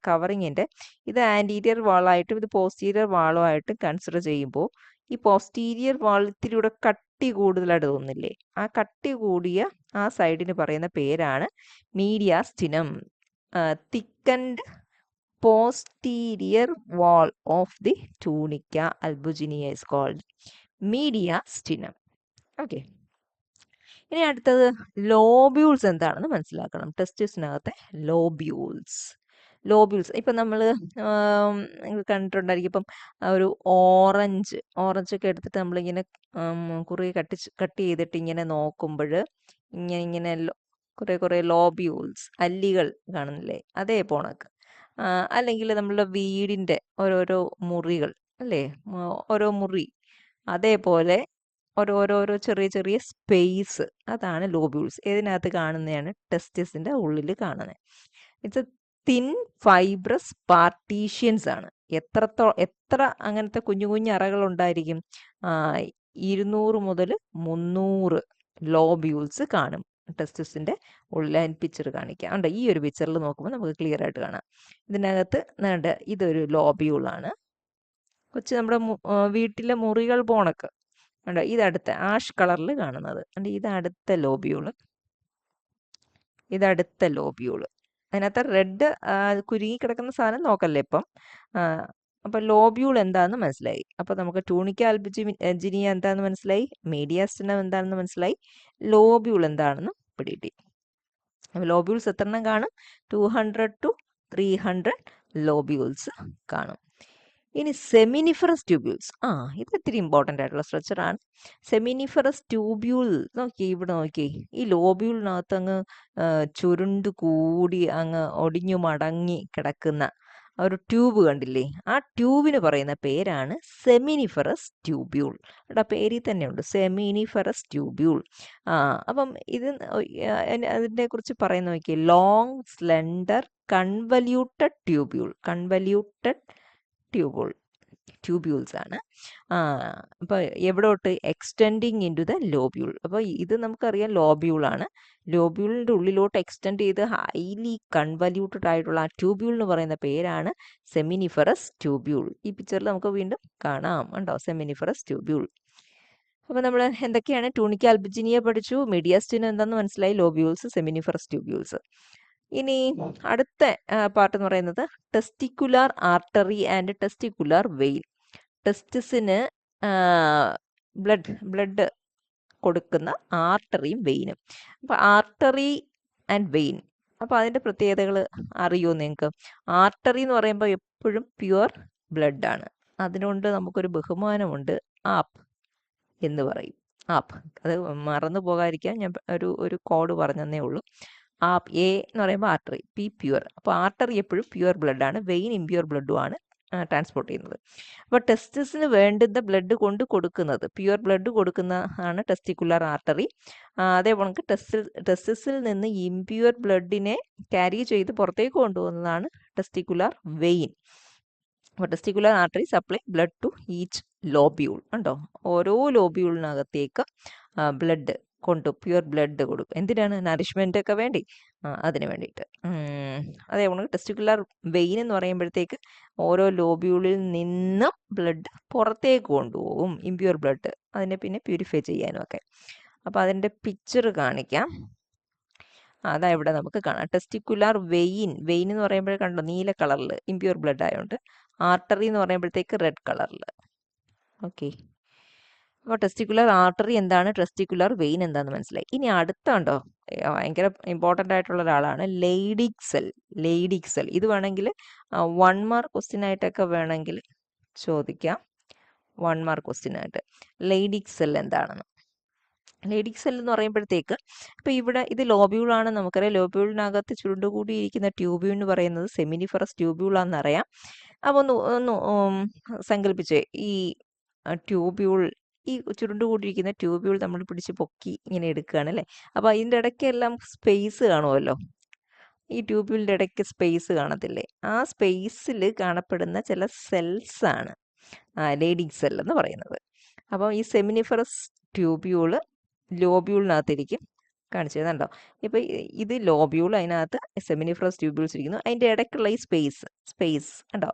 കവറിങ്ങിൻ്റെ ഇത് ആൻറ്റീരിയർ വാളായിട്ടും ഇത് പോസ്റ്റീരിയർ വാളുമായിട്ടും കൺസിഡർ ചെയ്യുമ്പോൾ ഈ പോസ്റ്റീരിയർ വാൾ ഇത്തിരിയുടെ കട്ടി കൂടുതലായിട്ട് തോന്നുന്നില്ലേ? ആ കട്ടി കൂടിയ ആ സൈഡിന് പറയുന്ന പേരാണ് mediastinum. Thickened posterior wall of the tunica albuginea is called mediastinum. Okay, ഇനി അടുത്തത് ലോബ്യൂൾസ് എന്താണെന്ന് മനസ്സിലാക്കണം. ടെസ്റ്റിസിനകത്തെ ലോബ്യൂൾസ് ഇപ്പം നമ്മൾ കണ്ടിട്ടുണ്ടായിരിക്കും. ഇപ്പം ഒരു ഓറഞ്ച് ഒക്കെ എടുത്തിട്ട് നമ്മളിങ്ങനെ കുറേ കട്ട് ചെയ്തിട്ട് ഇങ്ങനെ നോക്കുമ്പോൾ ഇങ്ങനെ കുറേ ലോബ്യൂൾസ്, അല്ലികൾ കാണുന്നില്ലേ? അതേ പോണക്ക്. അല്ലെങ്കിൽ നമ്മളുടെ വീടിൻ്റെ ഓരോരോ മുറികൾ അല്ലേ? ഓരോ മുറി, അതേപോലെ ഓരോരോ ചെറിയ സ്പേസ്, അതാണ് ലോബ്യൂൾസ്. ഇതിനകത്ത് കാണുന്നതാണ് ടെസ്റ്റിസിൻ്റെ ഉള്ളിൽ കാണുന്നത്. ഇറ്റ്സ് എ തിൻ ഫൈബ്രസ് പാർട്ടീഷ്യൻസ് ആണ്. എത്ര അങ്ങനത്തെ കുഞ്ഞു അറകൾ ഉണ്ടായിരിക്കും? 200 മുതൽ 300 ലോബ്യൂൾസ് കാണും ടെസ്റ്റിസിൻ്റെ ഉള്ളിൽ. പിക്ചർ കാണിക്കാം. ഉണ്ട്, ഈ ഒരു പിക്ചറിൽ നോക്കുമ്പോൾ നമുക്ക് ക്ലിയർ ആയിട്ട് കാണാം. ഇതിനകത്ത് ഇതൊരു ലോബ്യൂളാണ്. കൊച്ചു നമ്മുടെ വീട്ടിലെ മുറികൾ പോണക്ക് ഉണ്ട്. ഇതടുത്ത ആഷ് കളറിൽ കാണുന്നത് ഉണ്ട്. ഇതടുത്ത ലോബ്യൂള്. അതിനകത്ത് റെഡ് കുരുങ്ങി കിടക്കുന്ന സാധനം നോക്കല്ലേ ഇപ്പം. അപ്പോൾ ലോബ്യൂൾ എന്താണെന്ന് മനസ്സിലായി. അപ്പോൾ നമുക്ക് ട്യൂണിക്ക അൽബുജിനിയ എന്താണെന്ന് മനസ്സിലായി, മീഡിയാസ്റ്റിനം എന്താണെന്ന് മനസ്സിലായി, ലോബ്യൂൾ എന്താണെന്ന് പിടികിട്ടി. അപ്പോൾ ലോബ്യൂൾസ് എത്ര എണ്ണം കാണും? 200 to 300 ലോബ്യൂൾസ് കാണും. ഇനി സെമിനിഫറസ് ട്യൂബ്യൂൾസ്, ഇത് ഇത്തിരി ഇമ്പോർട്ടൻ്റ് ആയിട്ടുള്ള സ്ട്രക്ചറാണ്. സെമിനിഫറസ് ട്യൂബ്യൂൾ നോക്കി, ഇവിടെ നോക്കി, ഈ ലോബ്യൂളിനകത്ത് അങ്ങ് ചുരുണ്ട് കൂടി അങ്ങ് ഒടിഞ്ഞു മടങ്ങി കിടക്കുന്ന ഒരു ട്യൂബ് കണ്ടില്ലേ? ആ ട്യൂബിന് പറയുന്ന പേരാണ് സെമിനിഫറസ് ട്യൂബ്യൂൾ. അവിടെ പേരിൽ തന്നെയുണ്ട്, സെമിനിഫറസ് ട്യൂബ്യൂൾ. അപ്പം ഇത് അതിനെ കുറിച്ച് പറയുന്ന നോക്കി, long slender convoluted tubule. Convoluted tubules ആണ്. അപ്പോൾ എവിടോട്ട്? Extending into the lobule. അപ്പോൾ ഇത് നമുക്കറിയാം ലോബ്യൂൾ ആണ്. ലോബ്യൂളിൻ്റെ ഉള്ളിലോട്ട് എക്സ്റ്റെൻഡ് ചെയ്ത് ഹൈലി കൺവല്യൂട്ടഡ് ആയിട്ടുള്ള ആ ട്യൂബ്യൂൾ എന്ന് പറയുന്ന പേരാണ് സെമിനിഫറസ് ട്യൂബ്യൂൾ. ഈ പിക്ചറിൽ നമുക്ക് വീണ്ടും കാണാം, ഉണ്ടോ? Seminiferous tubule. അപ്പോൾ നമ്മൾ എന്തൊക്കെയാണ്? ട്യൂണിക്ക അൽബുജിനിയ പഠിച്ചു, മീഡിയാസ്റ്റിനം എന്താണെന്ന് മനസ്സിലായി, ലോബ്യൂൾസ്, സെമിനിഫറസ് ട്യൂബ്യൂൾസ്. ഇനി അടുത്ത പാർട്ട് എന്ന് പറയുന്നത് testicular artery and testicular vein. ടെസ്റ്റിസിന് ബ്ലഡ് കൊടുക്കുന്ന ആർട്ടറിയും വെയിനും. അപ്പോൾ ആർട്ടറി ആൻഡ് വെയിൻ, അപ്പോൾ അതിൻ്റെ പ്രത്യേകതകൾ അറിയുമോ നിങ്ങൾക്ക്? ആർട്ടറി എന്ന് പറയുമ്പോൾ എപ്പോഴും പ്യുവർ ബ്ലഡ് ആണ്. അതിനുകൊണ്ട് നമുക്കൊരു ബഹുമാനമുണ്ട്, ആപ്പ് എന്ന് പറയും. ആപ്പ്, അത് മറന്നു പോകാതിരിക്കാൻ ഞാൻ ഒരു കോഡ് പറഞ്ഞതേ ഉള്ളൂ. ആപ്പ് എ എന്ന് പറയുമ്പോൾ ആർട്ടറി, പി പ്യുവർ. അപ്പോൾ ആർട്ടറി എപ്പോഴും പ്യുവർ ബ്ലഡ് ആണ്, വെയിൻ ഇംപ്യുവർ ബ്ലഡുമാണ് ട്രാൻസ്പോർട്ട് ചെയ്യുന്നത്. അപ്പോൾ ടെസ്റ്റിസിന് വേണ്ടുന്ന ബ്ലഡ് കൊടുക്കുന്നത്, പ്യുവർ ബ്ലഡ് കൊടുക്കുന്ന ആണ് ടെസ്റ്റിക്കുലർ ആർട്ടറി. അതേപോലെ ടെസ്റ്റിസിൽ നിന്ന് ഇംപ്യുവർ ബ്ലഡിനെ ക്യാരി ചെയ്ത് പുറത്തേക്ക് കൊണ്ടുപോകുന്നതാണ് ടെസ്റ്റിക്കുലർ വെയിൻ. അപ്പോൾ testicular artery supply blood to each lobule. ഉണ്ടോ? ഓരോ ലോബ്യൂളിനകത്തേക്ക് ബ്ലഡ് പ്യുവർ ബ്ലഡ് കൊടുക്കും. എന്തിനാണ്? നറിഷ്മെൻ്റ് ഒക്കെ വേണ്ടി, അതിന് വേണ്ടിയിട്ട്. അതേപോലെ ടെസ്റ്റിക്കുലർ വെയിൻ എന്ന് പറയുമ്പോഴത്തേക്ക് ഓരോ ലോബ്യൂളിൽ നിന്നും ബ്ലഡ് പുറത്തേക്ക് കൊണ്ടുപോകും, ഇംപ്യൂർ ബ്ലഡ്, അതിനെ പിന്നെ പ്യൂരിഫൈ ചെയ്യാനും ഒക്കെ. അപ്പോൾ അതിൻ്റെ പിക്ചർ കാണിക്കാം. അതാ ഇവിടെ നമുക്ക് കാണാം. ടെസ്റ്റിക്കുലാർ വെയിൻ എന്ന് പറയുമ്പോൾ കണ്ടോ, നീല കളറിൽ, ഇംപ്യൂർ ബ്ലഡ് ആയതുകൊണ്ട്. ആർട്ടറി എന്ന് പറയുമ്പോഴത്തേക്ക് റെഡ് കളറിൽ. ഓക്കെ, അപ്പോൾ ടെസ്റ്റിക്കുലർ ആർട്ടറി എന്താണ്, ടെസ്റ്റിക്കുലർ വെയിൻ എന്താണെന്ന് മനസ്സിലായി. ഇനി അടുത്ത കണ്ടോ, ഭയങ്കര ഇമ്പോർട്ടൻ്റ് ആയിട്ടുള്ള ഒരാളാണ് ലെയ്ഡിക് സെൽ. ഇത് വേണമെങ്കിൽ 1 മാർക്ക് ക്വസ്റ്റ്യൻ ആയിട്ടൊക്കെ വേണമെങ്കിൽ ചോദിക്കാം. 1 മാർക്ക് ക്വസ്റ്റ്യൻ ആയിട്ട് ലെയ്ഡിക് സെൽ എന്താണെന്ന്. ലെയ്ഡിക് സെൽ എന്ന് പറയുമ്പോഴത്തേക്ക് ഇപ്പോൾ ഇവിടെ ഇത് ലോബ്യൂളാണ് നമുക്കറിയാം. ലോബ്യൂളിനകത്ത് ചുരുണ്ടുകൂടിയിരിക്കുന്ന ട്യൂബ്യൂൾ എന്ന് പറയുന്നത് സെമിനിഫറസ് ട്യൂബ്യൂളാണെന്നറിയാം. അപ്പോൾ ഒന്ന് സങ്കല്പിച്ചേ, ഈ ട്യൂബ്യൂൾ, ഈ ചുരുണ്ടുകൂടിയിരിക്കുന്ന ട്യൂബ്യൂൾ നമ്മൾ പിടിച്ച് പൊക്കി ഇങ്ങനെ എടുക്കുകയാണ് അല്ലേ? അപ്പോൾ അതിൻ്റെ ഇടയ്ക്കെല്ലാം സ്പേസ് കാണുമല്ലോ. ഈ ട്യൂബ്യൂളിൻ്റെ ഇടയ്ക്ക് സ്പേസ് കാണത്തില്ലേ? ആ സ്പേസിൽ കാണപ്പെടുന്ന ചില സെൽസാണ് ലെയ്ഡിക് സെൽ എന്ന് പറയുന്നത്. അപ്പോൾ ഈ സെമിനിഫറസ് ട്യൂബ്യൂള് ലോബ്യൂളിനകത്തിരിക്കും. കാണിച്ചു തരുന്നുണ്ടോ? ഇപ്പോൾ ഇത് ലോബ്യൂൾ, അതിനകത്ത് സെമിനിഫറസ് ട്യൂബ്യൂൾസ് ഇരിക്കുന്നു. അതിൻ്റെ ഇടയ്ക്കുള്ള ഈ സ്പേസ് ഉണ്ടോ?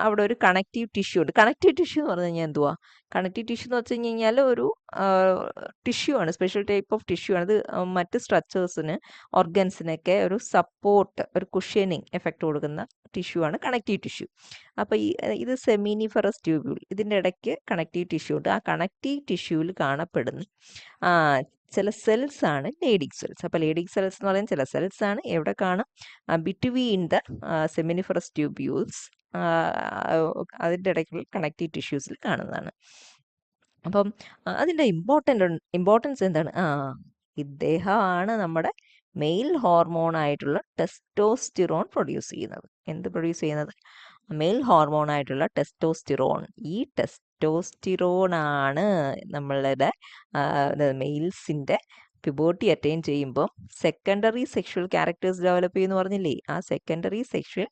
അവിടെ ഒരു കണക്റ്റീവ് ടിഷ്യൂ ഉണ്ട്. കണക്റ്റീവ് ടിഷ്യൂ എന്ന് പറഞ്ഞു കഴിഞ്ഞാൽ എന്തുവാ? കണക്റ്റീവ് ടിഷ്യൂ എന്ന് വെച്ച് കഴിഞ്ഞാൽ ഒരു ടിഷ്യൂ ആണ്, സ്പെഷ്യൽ ടൈപ്പ് ഓഫ് ടിഷ്യൂ ആണ്. അത് മറ്റ് സ്ട്രക്ചേഴ്സിന്, ഓർഗൻസിനൊക്കെ ഒരു സപ്പോർട്ട്, ഒരു കുഷ്യനിങ് എഫക്റ്റ് കൊടുക്കുന്ന ടിഷ്യൂ ആണ് കണക്റ്റീവ് ടിഷ്യൂ. അപ്പോൾ ഇത് സെമിനിഫറസ് ട്യൂബ്യൂൾ, ഇതിൻ്റെ ഇടയ്ക്ക് കണക്റ്റീവ് ടിഷ്യൂ ഉണ്ട്. ആ കണക്റ്റീവ് ടിഷ്യൂവിൽ കാണപ്പെടുന്ന ചില സെൽസ് ആണ് ലെയ്ഡിക് സെൽസ്. അപ്പോൾ ലെയ്ഡിക് സെൽസ് എന്ന് പറയുന്ന ചില സെൽസ് ആണ് എവിടെ കാണും? ബിറ്റ്വീൻ ദ സെമിനിഫറസ് ട്യൂബ്യൂൾസ്, അതിൻ്റെ ഇടയ്ക്കുള്ള കണക്റ്റീവ് ടിഷ്യൂസിൽ കാണുന്നതാണ്. അപ്പം അതിൻ്റെ ഇമ്പോർട്ടൻസ് എന്താണ്? ഇദ്ദേഹമാണ് നമ്മുടെ മെയിൽ ഹോർമോൺ ആയിട്ടുള്ള ടെസ്റ്റോസ്റ്റിറോൺ പ്രൊഡ്യൂസ് ചെയ്യുന്നത്. എന്ത് പ്രൊഡ്യൂസ് ചെയ്യുന്നത്? മെയിൽ ഹോർമോൺ ആയിട്ടുള്ള ടെസ്റ്റോസ്റ്റിറോൺ. ഈ ടെസ്റ്റോസ്റ്റിറോൺ ആണ് നമ്മളുടെ മെയിൽസിൻ്റെ പ്യൂബർട്ടി അറ്റൈൻ ചെയ്യുമ്പോൾ സെക്കൻഡറി സെക്ഷൽ ക്യാരക്ടേഴ്സ് ഡെവലപ്പ് ചെയ്യുമെന്ന് പറഞ്ഞില്ലേ? ആ സെക്കൻഡറി സെക്ഷൽ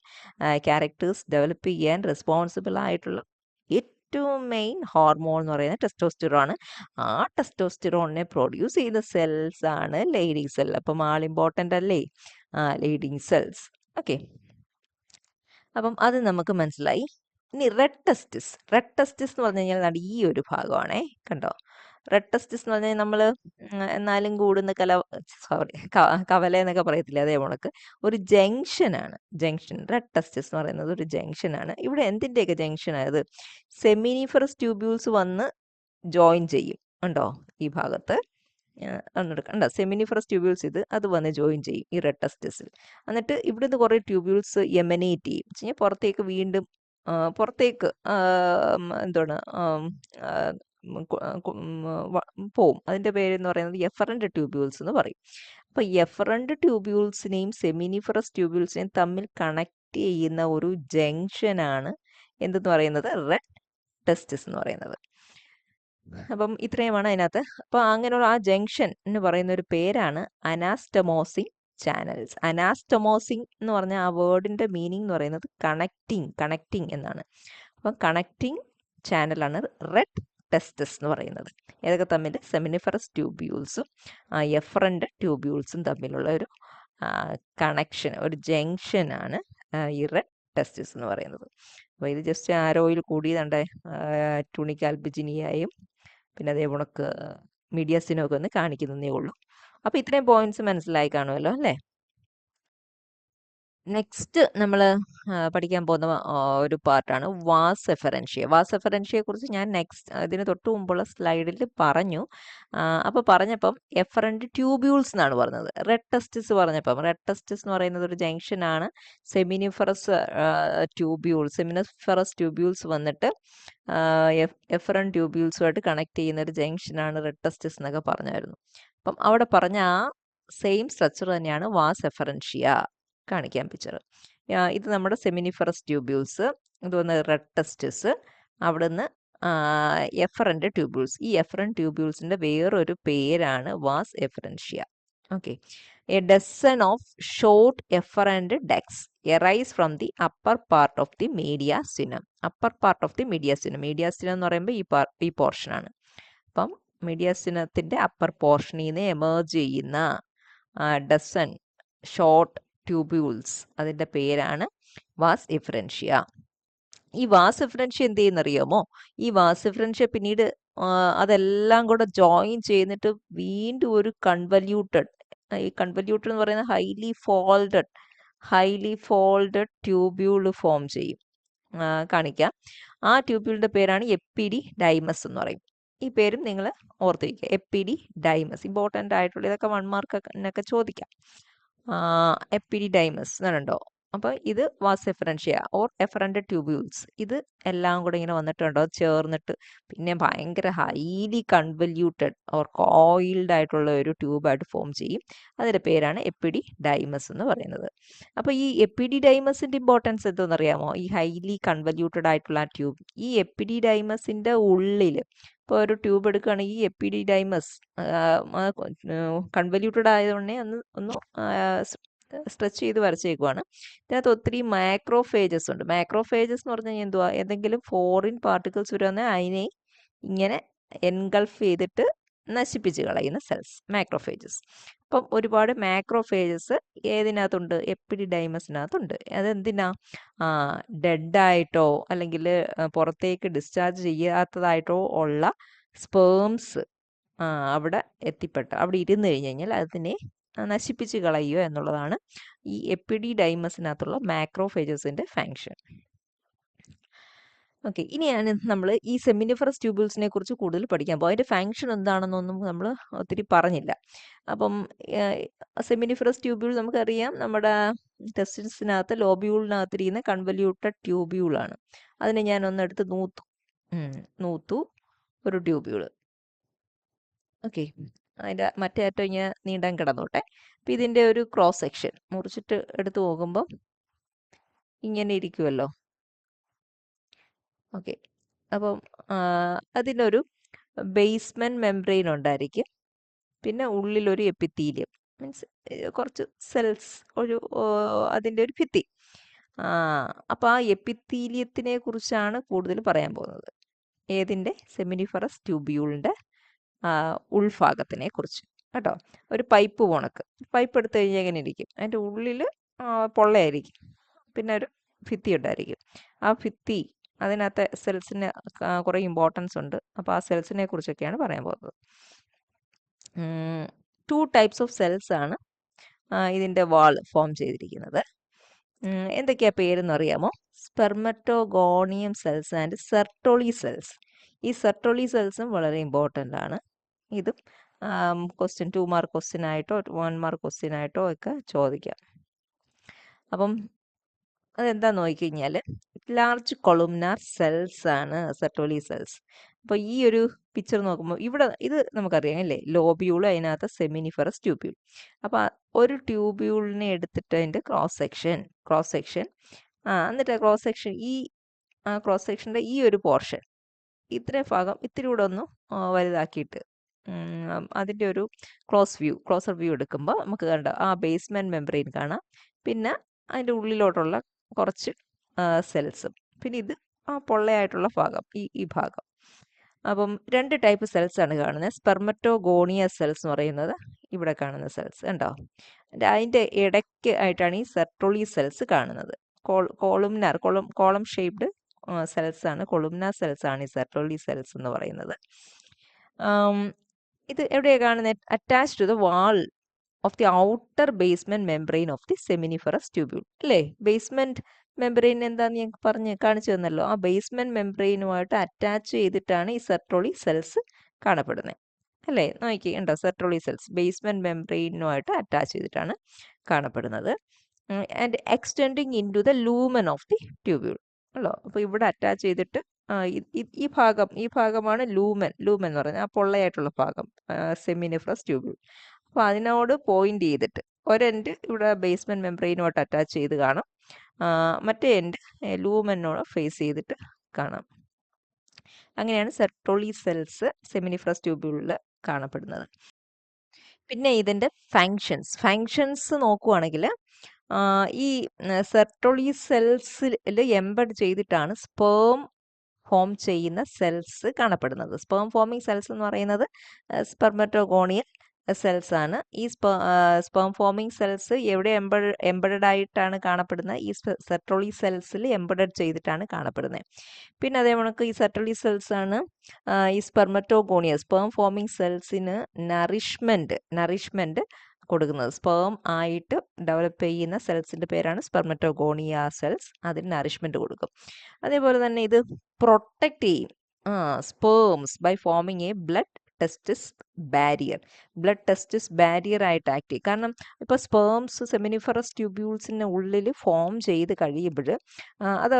ക്യാരക്ടേഴ്സ് ഡെവലപ്പ് ചെയ്യാൻ റെസ്പോൺസിബിൾ ആയിട്ടുള്ള ഏറ്റവും മെയിൻ ഹോർമോൺ എന്ന് പറയുന്നത് ടെസ്റ്റോസ്റ്റിറോൺ ആണ്. ആ ടെസ്റ്റോസ്റ്റിറോണിനെ പ്രൊഡ്യൂസ് ചെയ്യുന്ന സെൽസ് ആണ് ലെയ്ഡിക് സെൽ. അപ്പം ആൾ ഇമ്പോർട്ടൻ്റ് അല്ലേ? Leydig cells. ഓക്കെ, അപ്പം അത് നമുക്ക് മനസ്സിലായി. ഇനി റെഡ് ടെസ്റ്റിസ് എന്ന് പറഞ്ഞു കഴിഞ്ഞാൽ ഈ ഒരു ഭാഗമാണേ, കണ്ടോ? റെഡ് ടെസ്റ്റിസ് എന്ന് പറഞ്ഞാൽ നമ്മൾ എന്നാലും കൂടുന്ന കവല എന്നൊക്കെ പറയത്തില്ല, അതേ കണക്ക് ഒരു ജംഗ്ഷനാണ്. ജംഗ്ഷൻ, റെഡ് ടെസ്റ്റിസ് എന്ന് പറയുന്നത് ഒരു ജംഗ്ഷനാണ്. ഇവിടെ എന്തിൻ്റെയൊക്കെ ജംഗ്ഷനായത്? സെമിനിഫറസ് ട്യൂബ്യൂൾസ് വന്ന് ജോയിൻ ചെയ്യും. ഉണ്ടോ ഈ ഭാഗത്ത്? കണ്ടോ സെമിനിഫറസ് ട്യൂബ്യൂൾസ്, അത് വന്ന് ജോയിൻ ചെയ്യും ഈ റെഡ് ടെസ്റ്റിസിൽ. എന്നിട്ട് ഇവിടുന്ന് കുറേ ട്യൂബ്യൂൾസ് എമനേറ്റ് ചെയ്യും. വെച്ച് കഴിഞ്ഞാൽ പുറത്തേക്ക് വീണ്ടും പുറത്തേക്ക് എന്താണ് പോവും. അതിൻ്റെ പേരെന്ന് പറയുന്നത് എഫറൻറ്റ് ട്യൂബ്യൂൾസ് എന്ന് പറയും. അപ്പോൾ എഫറൻറ്റ് ട്യൂബ്യൂൾസിനെയും സെമിനിഫറസ് ട്യൂബ്യൂൾസിനെയും തമ്മിൽ കണക്ട് ചെയ്യുന്ന ഒരു ജംഗ്ഷനാണ് എന്തെന്ന് പറയുന്നത്? റെഡ് ടെസ്റ്റിസ് എന്ന് പറയുന്നത്. അപ്പം ഇത്രയുമാണ് അതിനകത്ത്. അപ്പോൾ അങ്ങനെയുള്ള ആ ജംഗ്ഷൻ എന്ന് പറയുന്ന ഒരു പേരാണ് അനാസ്റ്റമോസിങ് ചാനൽസ്. അനാസ്റ്റമോസിങ് എന്ന് പറഞ്ഞ ആ വേർഡിന്റെ മീനിങ് എന്ന് പറയുന്നത് കണക്റ്റിംഗ് എന്നാണ്. അപ്പം കണക്റ്റിംഗ് ചാനലാണ് റെഡ് ടെസ്റ്റിസ് എന്ന് പറയുന്നത്. ഏതൊക്കെ തമ്മിൽ? സെമിനിഫറസ് ട്യൂബ്യൂൾസും എഫറൻറ്റ് ട്യൂബ്യൂൾസും തമ്മിലുള്ള ഒരു കണക്ഷൻ, ഒരു ജംഗ്ഷനാണ് ഈ റെഡ് ടെസ്റ്റിസ് എന്ന് പറയുന്നത്. അപ്പോൾ ഇത് ജസ്റ്റ് ആരോയിൽ കൂടിയതുണ്ട് ട്യൂണിക് ആൽബിജിനിയായും പിന്നെ അതേ കണക്ക് മീഡിയസിനൊക്കെ ഒന്ന് കാണിക്കുന്നതേ ഉള്ളൂ. അപ്പോൾ ഇത്രയും പോയിന്റ്സ് മനസ്സിലായി കാണുമല്ലോ അല്ലേ? നെക്സ്റ്റ് നമ്മൾ പഠിക്കാൻ പോകുന്ന ഒരു പാർട്ടാണ് വാസ് എഫറൻഷ്യ. വാസ് എഫറൻഷ്യയെ കുറിച്ച് ഞാൻ ഇതിന് തൊട്ട് മുമ്പുള്ള സ്ലൈഡിൽ പറഞ്ഞു. അപ്പോൾ പറഞ്ഞപ്പം എഫറൻറ്റ് ട്യൂബ്യൂൾസ് എന്നാണ് പറഞ്ഞത്. റെഡ് ടെസ്റ്റിസ് പറഞ്ഞപ്പം റെഡ് ടെസ്റ്റിസ് എന്ന് പറയുന്നത് ഒരു ജംഗ്ഷനാണ്. സെമിനിഫറസ് ട്യൂബ്യൂൾസ് വന്നിട്ട് എഫറൻ ട്യൂബ്യൂൾസുമായിട്ട് കണക്ട് ചെയ്യുന്ന ഒരു ജംഗ്ഷനാണ് റെഡ് ടെസ്റ്റിസ് എന്നൊക്കെ പറഞ്ഞായിരുന്നു. അപ്പം അവിടെ പറഞ്ഞ ആ സെയിം സ്ട്രക്ചർ തന്നെയാണ് വാസ് എഫറൻഷ്യ. കാണിക്കാം പിക്ചർ. ഇത് നമ്മുടെ സെമിനിഫറസ് ട്യൂബ്യൂൾസ്, ഇത് വന്ന് റെഡ് ടെസ്റ്റിസ്, അവിടുന്ന് എഫറൻറ്റ് ട്യൂബ്യൂൾസ്. ഈ എഫറൻറ്റ് ട്യൂബ്യൂൾസിൻ്റെ വേറൊരു പേരാണ് vas efferentia. Okay. A dozen of short efferent ducts arise from the upper part of the mediastinum. Upper part of the mediastinum. Mediastinum എന്ന് പറയുമ്പോൾ ഈ പോർഷനാണ്. അപ്പം മീഡിയാസിനത്തിൻ്റെ അപ്പർ പോർഷനിൽ നിന്ന് എമേർജ് ചെയ്യുന്ന ഡസൺ ഷോർട്ട് ട്യൂബ്യൂൾസ്, അതിൻ്റെ പേരാണ് വാസ് എഫറൻഷ്യ. ഈ വാസ് എഫറൻഷ്യ എന്ത് ചെയ്യുന്നറിയാമോ? ഈ വാസ് എഫറൻഷ്യ പിന്നീട് അതെല്ലാം കൂടെ ജോയിൻ ചെയ്തിട്ട് വീണ്ടും ഒരു കൺവല്യൂട്ടഡ്, ഈ കൺവല്യൂട്ടഡ് എന്ന് പറയുന്നത് ഹൈലി ഫോൾഡഡ് ട്യൂബ്യൂൾ ഫോം ചെയ്യും. കാണിക്കാം. ആ ട്യൂബ്യൂളിൻ്റെ പേരാണ് എപ്പിഡിഡൈമസ് എന്ന് പറയും. ഈ പേരും നിങ്ങൾ ഓർത്ത് വയ്ക്കുക, എപ്പിഡിഡൈമസ്. ഇമ്പോർട്ടൻ്റ് ആയിട്ടുള്ള ഇതൊക്കെ 1 മാർക്കൊക്കെ ചോദിക്കാം. എപ്പിഡിഡൈമസ് എന്നുണ്ടോ? അപ്പോൾ ഇത് വാസ് എഫറൻഷ്യ ഓർ എഫറൻറ്റ് ട്യൂബ്യൂൾസ്. ഇത് എല്ലാം കൂടെ ഇങ്ങനെ വന്നിട്ടുണ്ടോ ചേർന്നിട്ട് പിന്നെ ഭയങ്കര ഹൈലി കൺവല്യൂട്ടഡ് ഓർ കോയിൽഡ് ആയിട്ടുള്ള ഒരു ട്യൂബായിട്ട് ഫോം ചെയ്യും. അതിൻ്റെ പേരാണ് എപ്പിഡിഡൈമസ് എന്ന് പറയുന്നത്. അപ്പോൾ ഈ എപ്പിഡിഡൈമസിൻ്റെ ഇമ്പോർട്ടൻസ് എന്താണെന്നറിയാമോ? ഈ ഹൈലി കൺവല്യൂട്ടഡ് ആയിട്ടുള്ള ട്യൂബ്, ഈ എപ്പിഡിഡൈമസിൻ്റെ ഉള്ളിൽ ഇപ്പോൾ ഒരു ട്യൂബ് എടുക്കുകയാണെങ്കിൽ ഈ എപ്പിഡിഡൈമസ് കൺവല്യൂട്ടഡ് ആയതുകൊണ്ടേ ഒന്ന് സ്ട്രെച്ച് ചെയ്ത് വരച്ചേക്കുവാണ്. ഇതിനകത്ത് ഒത്തിരി മാക്രോഫേജസ് ഉണ്ട്. മാക്രോഫേജസ് എന്ന് പറഞ്ഞു കഴിഞ്ഞാൽ എന്തുവാ? ഏതെങ്കിലും ഫോറിൻ പാർട്ടിക്കിൾസ് വരുന്ന അതിനെ ഇങ്ങനെ എൻഗൾഫ് ചെയ്തിട്ട് നശിപ്പിച്ച് കളയുന്ന സെൽസ്, മാക്രോഫേജസ്. അപ്പം ഒരുപാട് മാക്രോഫേജസ് ഏതിനകത്തുണ്ട്? എപ്പിഡിഡൈമസിനകത്തുണ്ട്. അതെന്തിനാ? ഡെഡായിട്ടോ അല്ലെങ്കിൽ പുറത്തേക്ക് ഡിസ്ചാർജ് ചെയ്യാത്തതായിട്ടോ ഉള്ള സ്പേംസ് അവിടെ അവിടെ ഇരുന്ന് കഴിഞ്ഞ് കഴിഞ്ഞാൽ അതിനെ നശിപ്പിച്ച് കളയുക എന്നുള്ളതാണ് ഈ എപ്പിഡിഡൈമസിനകത്തുള്ള മാക്രോഫേജസിൻ്റെ ഫങ്ഷൻ. ഓക്കെ. ഇനിയാണ് നമ്മൾ ഈ സെമിനിഫറസ് ട്യൂബ്യൂൾസിനെ കുറിച്ച് കൂടുതൽ പഠിക്കാൻ പോകും. അതിൻ്റെ ഫങ്ഷൻ എന്താണെന്നൊന്നും നമ്മൾ ഒത്തിരി പറഞ്ഞില്ല. അപ്പം സെമിനിഫറസ് ട്യൂബ്യൂൾ നമുക്കറിയാം, നമ്മുടെ ടെസ്റ്റിസിനകത്ത് ലോബ്യൂളിനകത്തിരിക്കുന്ന കൺവല്യൂട്ടഡ് ട്യൂബ്യൂളാണ്. അതിനെ ഞാനൊന്നെടുത്ത് നൂത്തു ഒരു ട്യൂബ്യൂൾ. ഓക്കെ. അതിൻ്റെ മറ്റേ അറ്റം ഇങ്ങനെ നീണ്ടാൻ കിടന്നോട്ടെ. അപ്പം ഇതിൻ്റെ ഒരു ക്രോസ് സെക്ഷൻ മുറിച്ചിട്ട് എടുത്ത് നോക്കുമ്പം ഇങ്ങനെ ഇരിക്കുമല്ലോ. ഓക്കെ. അപ്പം അതിനൊരു ബേസ്മെൻറ്റ് മെംബ്രെയിൻ ഉണ്ടായിരിക്കും. പിന്നെ ഉള്ളിലൊരു എപ്പിത്തീലിയം, മീൻസ് കുറച്ച് സെൽസ്, അതിൻ്റെ ഒരു ഭിത്തി. അപ്പോൾ ആ എപ്പിത്തീലിയത്തിനെ കുറിച്ചാണ് കൂടുതൽ പറയാൻ പോകുന്നത്. ഏതിൻ്റെ? സെമിനിഫറസ് ട്യൂബ്യൂളിൻ്റെ ഉൾഭാഗത്തിനെ കുറിച്ച് കേട്ടോ. ഒരു പൈപ്പ് പോണക്ക്, പൈപ്പ് എടുത്തു കഴിഞ്ഞാൽ എങ്ങനെ ഇരിക്കും? അതിൻ്റെ ഉള്ളിൽ പൊള്ളയായിരിക്കും, പിന്നെ ഒരു ഭിത്തി ഉണ്ടായിരിക്കും. ആ ഭിത്തി അതിനകത്തെ സെൽസിന് കുറേ ഇമ്പോർട്ടൻസ് ഉണ്ട്. അപ്പോൾ ആ സെൽസിനെ കുറിച്ചൊക്കെയാണ് പറയാൻ പോകുന്നത്. 2 ടൈപ്സ് ഓഫ് സെൽസ് ആണ് ഇതിൻ്റെ വാൾ ഫോം ചെയ്തിരിക്കുന്നത്. എന്തൊക്കെയാ പേരെന്ന് അറിയാമോ? സ്പെർമറ്റോഗോണിയം സെൽസ് ആൻഡ് സെർട്ടോളി സെൽസ്. ഈ സെർട്ടോളി സെൽസും വളരെ ഇമ്പോർട്ടൻ്റ് ആണ്. ഇതും ക്വസ്റ്റ്യൻ 2 മാർക്ക് ക്വസ്റ്റ്യൻ ആയിട്ടോ 1 മാർക്ക് ക്വസ്റ്റ്യൻ ആയിട്ടോ ഒക്കെ ചോദിക്കാം. അപ്പം അതെന്താ നോക്കിക്കഴിഞ്ഞാൽ ലാർജ് കൊളുംനാർ സെൽസ് ആണ് സെർട്ടോളി സെൽസ്. അപ്പോൾ ഈ ഒരു പിക്ചർ നോക്കുമ്പോൾ ഇവിടെ ഇത് നമുക്കറിയാം അല്ലേ, ലോബ്യൂൾ, അതിനകത്ത് സെമിനിഫറസ് ട്യൂബ്യൂൾ. അപ്പോൾ ഒരു ട്യൂബ്യൂളിനെ എടുത്തിട്ട് അതിൻ്റെ ക്രോസ് സെക്ഷൻ എന്നിട്ട് ക്രോസ് സെക്ഷൻ്റെ ഈ ഒരു പോർഷൻ, ഇത്രയും ഭാഗം ഇത്തിരി കൂടെ ഒന്ന് വലുതാക്കിയിട്ട് അതിൻ്റെ ഒരു ക്ലോസർ വ്യൂ എടുക്കുമ്പോൾ നമുക്ക് കണ്ട ആ ബേസ്മെൻറ്റ് മെംബ്രെയിൻ കാണാം. പിന്നെ അതിൻ്റെ ഉള്ളിലോട്ടുള്ള കുറച്ച് സെൽസും, പിന്നെ ഇത് ആ പൊള്ളയായിട്ടുള്ള ഭാഗം, ഈ ഭാഗം. അപ്പം 2 ടൈപ്പ് സെൽസ് ആണ് കാണുന്നത്. സ്പെർമറ്റോഗോണിയ സെൽസ് എന്ന് പറയുന്നത് ഇവിടെ കാണുന്ന സെൽസ് കണ്ടോ. അതിൻ്റെ ഇടയ്ക്ക് ആയിട്ടാണ് ഈ സെർട്ടോളി സെൽസ് കാണുന്നത്. കോളം ഷേപ്ഡ് സെൽസ് ആണ്, കൊളുംനാർ സെൽസ് ആണ് ഈ സെർട്ടോളി സെൽസ് എന്ന് പറയുന്നത്. ഇത് എവിടെയാണ് കാണുന്നത്? Attached to the wall of the outer basement membrane of the seminiferous tubule അല്ലേ. ബേസ്മെന്റ് മെംബ്രെയിൻ എന്താന്ന് ഞാൻ കാണിച്ചു തന്നല്ലോ. ആ ബേസ്മെന്റ് മെംബ്രെയിനുമായിട്ട് അറ്റാച്ച് ചെയ്തിട്ടാണ് ഈ സെർട്ടോളി സെൽസ് കാണപ്പെടുന്നത് അല്ലേ. നോക്കി ഉണ്ടോ, സെർട്ടോളി സെൽസ് ബേസ്മെന്റ് മെംബ്രെയിനുമായിട്ട് അറ്റാച്ച് ചെയ്തിട്ടാണ് കാണപ്പെടുന്നത്. And extending into the lumen of the tubule അല്ലോ. അപ്പോൾ ഇവിടെ അറ്റാച്ച് ചെയ്തിട്ട് ഈ ഭാഗമാണ് ലൂമൻ എന്ന് പറയുന്നത്, ആ പൊള്ളയായിട്ടുള്ള ഭാഗം, സെമിനിഫറസ് ട്യൂബ്യൂൾ. അപ്പോൾ അതിനോട് പോയിന്റ് ചെയ്തിട്ട് ഒരെൻഡ് ഇവിടെ ബേസ്മെന്റ് മെംബ്രെയിനുമായിട്ട് അറ്റാച്ച് ചെയ്ത് കാണാം, മറ്റേ എൻഡ് ലൂമനോട് ഫേസ് ചെയ്തിട്ട് കാണാം. അങ്ങനെയാണ് സെർട്ടോളി സെൽസ് സെമിനിഫറസ് ട്യൂബ്യൂളിൽ കാണപ്പെടുന്നത്. പിന്നെ ഇതിൻ്റെ ഫങ്ഷൻസ് നോക്കുവാണെങ്കിൽ ഈ സെർട്ടോളി സെൽസിൽ എംബഡ് ചെയ്തിട്ടാണ് സ്പേം ഫോം ചെയ്യുന്ന സെൽസ് കാണപ്പെടുന്നത്. സ്പേം ഫോമിങ് സെൽസ് എന്ന് പറയുന്നത് സ്പെർമറ്റോഗോണിയൽ സെൽസ് ആണ്. ഈ സ്പേം ഫോമിങ് സെൽസ് എവിടെ എംബഡഡ് ആയിട്ടാണ് കാണപ്പെടുന്നത്? ഈ സെർട്ടോളി സെൽസിൽ എംബഡഡ് ചെയ്തിട്ടാണ് കാണപ്പെടുന്നത്. പിന്നെ അതേ കണക്ക് ഈ സെർട്ടോളി സെൽസ് ആണ് ഈ സ്പെർമറ്റോഗോണിയ സ്പേം ഫോമിങ് സെൽസിന് നറിഷ്മെന്റ് കൊടുക്കുന്നത്. സ്പേം ആയിട്ട് ഡെവലപ്പ് ചെയ്യുന്ന സെൽസിൻ്റെ പേരാണ് സ്പെർമറ്റോഗോണിയ സെൽസ്. അതിന് നറിഷ്മെന്റ് കൊടുക്കും. അതേപോലെ തന്നെ ഇത് പ്രൊട്ടക്റ്റ് ചെയ്യും sperms by forming a blood testis barrier ആയിട്ട് ആക്ട് ചെയ്യും. കാരണം ഇപ്പോൾ സ്പേംസ് സെമിനിഫറസ് ട്യൂബ്യൂൾസിൻ്റെ ഉള്ളിൽ ഫോം ചെയ്ത് കഴിയുമ്പോൾ അത്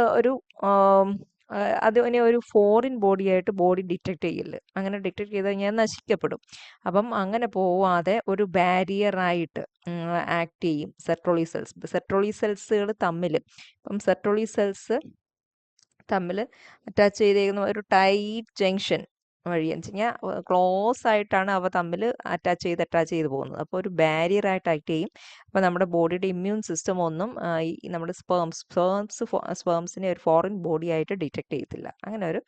അതിനെ ഒരു ഫോറിൻ ബോഡിയായിട്ട് ബോഡി ഡിറ്റക്ട് ചെയ്യില്ല. അങ്ങനെ ഡിറ്റക്ട് ചെയ്ത് കഴിഞ്ഞാൽ നശിക്കപ്പെടും. അപ്പം അങ്ങനെ പോവാതെ ഒരു ബാരിയറായിട്ട് ആക്ട് ചെയ്യും സെർട്ടോളി സെൽസുകൾ തമ്മിൽ. ഇപ്പം സെർട്ടോളി സെൽസ് തമ്മിൽ അറ്റാച്ച് ചെയ്തേക്കുന്ന ഒരു ടൈറ്റ് ജംഗ്ഷൻ വഴി എന്ന് വെച്ച് കഴിഞ്ഞാൽ ക്ലോസ് ആയിട്ടാണ് അവ തമ്മിൽ അറ്റാച്ച് ചെയ്ത് പോകുന്നത്. അപ്പോൾ ഒരു ബാരിയറായിട്ട് ആക്ട് ചെയ്യും. അപ്പോൾ നമ്മുടെ ബോഡിയുടെ ഇമ്മ്യൂൺ സിസ്റ്റം ഒന്നും ഈ നമ്മുടെ സ്പേംസിനെ ഒരു ഫോറിൻ ബോഡി ആയിട്ട് ഡിറ്റക്ട് ചെയ്യത്തില്ല. അങ്ങനെ ഒരു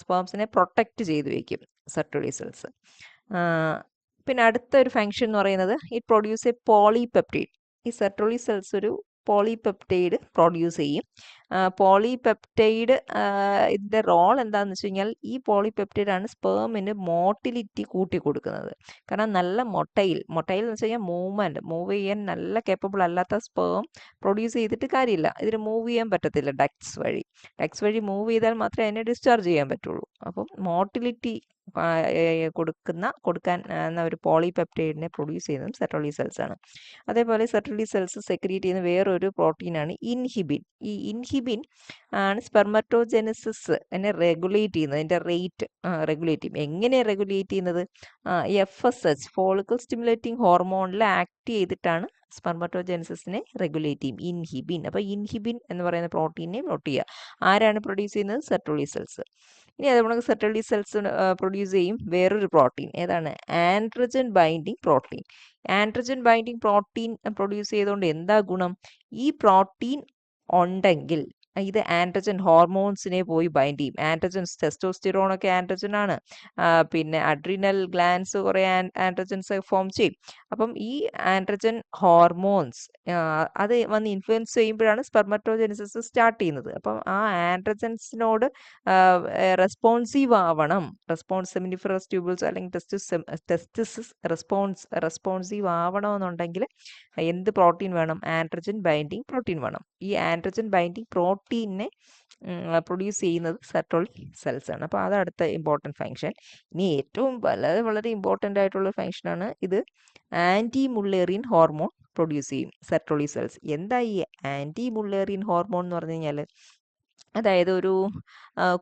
സ്പേംസിനെ പ്രൊട്ടക്റ്റ് ചെയ്ത് വയ്ക്കും സെർട്ടോളി സെൽസ്. പിന്നെ അടുത്ത ഒരു ഫങ്ഷൻ എന്ന് പറയുന്നത് ഇറ്റ് പ്രൊഡ്യൂസ് എ പോളിപെപ്റ്റൈഡ്. ഈ സെർട്ടോളി സെൽസ് ഒരു പോളിപെപ്റ്റൈഡ് പ്രൊഡ്യൂസ് ചെയ്യും. പോളിപെപ്റ്റൈഡ് ഇതിൻ്റെ റോൾ എന്താണെന്ന് വെച്ച് കഴിഞ്ഞാൽ ഈ പോളിപെപ്റ്റൈഡ് ആണ് സ്പേമിന് മോട്ടിലിറ്റി കൂട്ടി കൊടുക്കുന്നത്. കാരണം നല്ല മൊട്ടൈൽ എന്ന് വെച്ച് കഴിഞ്ഞാൽ മൂവ് ചെയ്യാൻ നല്ല കേപ്പബിൾ അല്ലാത്ത സ്പേം പ്രൊഡ്യൂസ് ചെയ്തിട്ട് കാര്യമില്ല. ഇതിന് മൂവ് ചെയ്യാൻ പറ്റത്തില്ല. ഡക്ട്സ് വഴി മൂവ് ചെയ്താൽ മാത്രമേ അതിനെ ഡിസ്ചാർജ് ചെയ്യാൻ പറ്റുള്ളൂ. അപ്പം മോട്ടിലിറ്റി കൊടുക്കാൻ ഒരു പോളിപെപ്റ്റൈഡിനെ പ്രൊഡ്യൂസ് ചെയ്യുന്നതും സെർട്ടോളി സെൽസ് ആണ്. അതേപോലെ സെർട്ടോളി സെൽസ് സെക്രീറ്റ് ചെയ്യുന്ന വേറൊരു പ്രോട്ടീനാണ് ഇൻഹിബിൻ. ഈ ഇൻഹിബിൻ ആണ് സ്പെർമറ്റോജെനസിസ് എന്നെ റെഗുലേറ്റ് ചെയ്യുന്നത്. അതിൻ്റെ റേറ്റ് റെഗുലേറ്റ് ചെയ്യും. എങ്ങനെയാണ് റെഗുലേറ്റ് ചെയ്യുന്നത്? FSH ഫോളിക്കിൾ സ്റ്റിമുലേറ്റിംഗ് ഹോർമോണിൽ ആക്ട് ചെയ്തിട്ടാണ് സ്പെർമറ്റോജെനസിസിനെ റെഗുലേറ്റ് ചെയ്യും ഇൻഹിബിൻ. അപ്പോൾ ഇൻഹിബിൻ എന്ന് പറയുന്ന പ്രോട്ടീനെ നോട്ട് ചെയ്യുക. ആരാണ് പ്രൊഡ്യൂസ് ചെയ്യുന്നത്? Sertoli cells. ഇനി അതുപോലെ സെർട്ടോളി സെൽസ് പ്രൊഡ്യൂസ് ചെയ്യും വേറൊരു പ്രോട്ടീൻ. ഏതാണ്? ആൻഡ്രോജൻ ബൈൻഡിങ് പ്രോട്ടീൻ പ്രൊഡ്യൂസ് ചെയ്തുകൊണ്ട് എന്താ ഗുണം? ഈ പ്രോട്ടീൻ ഉണ്ടെങ്കിൽ ഇത് ആൻഡ്രജൻ ഹോർമോൺസിനെ പോയി ബൈൻഡ് ചെയ്യും. ആൻഡ്രജൻസ്, ടെസ്റ്റോസ്റ്റിറോൺ ഒക്കെ ആൻഡ്രജൻ ആണ്. പിന്നെ അഡ്രിനൽ ഗ്ലാൻസ് കുറെ ആൻഡ്രജൻസ് ഫോം ചെയ്യും. അപ്പം ഈ ആൻഡ്രജൻ ഹോർമോൺസ് അത് വന്ന് ഇൻഫ്ലുവൻസ് ചെയ്യുമ്പോഴാണ് സ്പെർമറ്റോജെനിസിസ് സ്റ്റാർട്ട് ചെയ്യുന്നത്. അപ്പം ആ ആൻഡ്രജൻസിനോട് റെസ്പോൺസീവ് ആവണം. സെമിനിഫറസ് ട്യൂബിൾസ് അല്ലെങ്കിൽ ടെസ്റ്റിസിസ് റെസ്പോൺസീവ് ആവണമെന്നുണ്ടെങ്കിൽ എന്ത് പ്രോട്ടീൻ വേണം? ആൻഡ്രജൻ ബൈൻഡിങ് പ്രോട്ടീൻ വേണം. ഈ ആൻഡ്രജൻ ബൈൻഡിങ് പ്രോട്ടീനെ പ്രൊഡ്യൂസ് ചെയ്യുന്നത് സെർട്ടോളി സെൽസ് ആണ്. അപ്പോൾ അത് അടുത്ത ഇമ്പോർട്ടൻറ്റ് ഫങ്ഷൻ. ഇനി ഏറ്റവും വളരെ വളരെ ഇമ്പോർട്ടൻ്റ് ആയിട്ടുള്ള ഫങ്ഷനാണ് ഇത്. ആൻറ്റി മുള്ളേറിയൻ ഹോർമോൺ പ്രൊഡ്യൂസ് ചെയ്യും സെർട്ടോളി സെൽസ്. എന്താ ഈ ആൻറ്റി മുള്ളേറിയൻ ഹോർമോൺ എന്ന് പറഞ്ഞു കഴിഞ്ഞാൽ, അതായത് ഒരു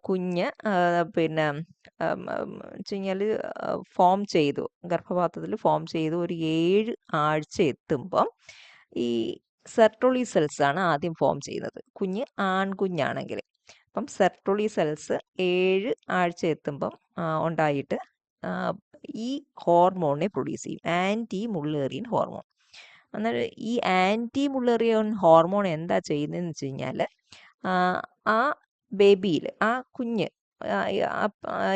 കുഞ്ഞ് പിന്നെ വെച്ച് കഴിഞ്ഞാൽ ഫോം ചെയ്തു, ഗർഭപാത്രത്തിൽ ഫോം ചെയ്തു ഒരു 7 ആഴ്ച എത്തുമ്പം ഈ സെർട്ടോളി സെൽസ് ആണ് ആദ്യം ഫോം ചെയ്യുന്നത്, കുഞ്ഞ് ആൺകുഞ്ഞാണെങ്കിൽ. അപ്പം സെർട്ടോളി സെൽസ് 7 ആഴ്ച എത്തുമ്പം ഉണ്ടായിട്ട് ഈ ഹോർമോണിനെ പ്രൊഡ്യൂസ് ചെയ്യും, ആൻറ്റി മുള്ളേറിയൻ ഹോർമോൺ. അന്നേരം ഈ ആൻറ്റി മുള്ളേറിയൻ ഹോർമോൺ എന്താ ചെയ്യുന്നതെന്ന് വെച്ച് കഴിഞ്ഞാൽ, ആ ബേബിയിൽ, ആ കുഞ്ഞ്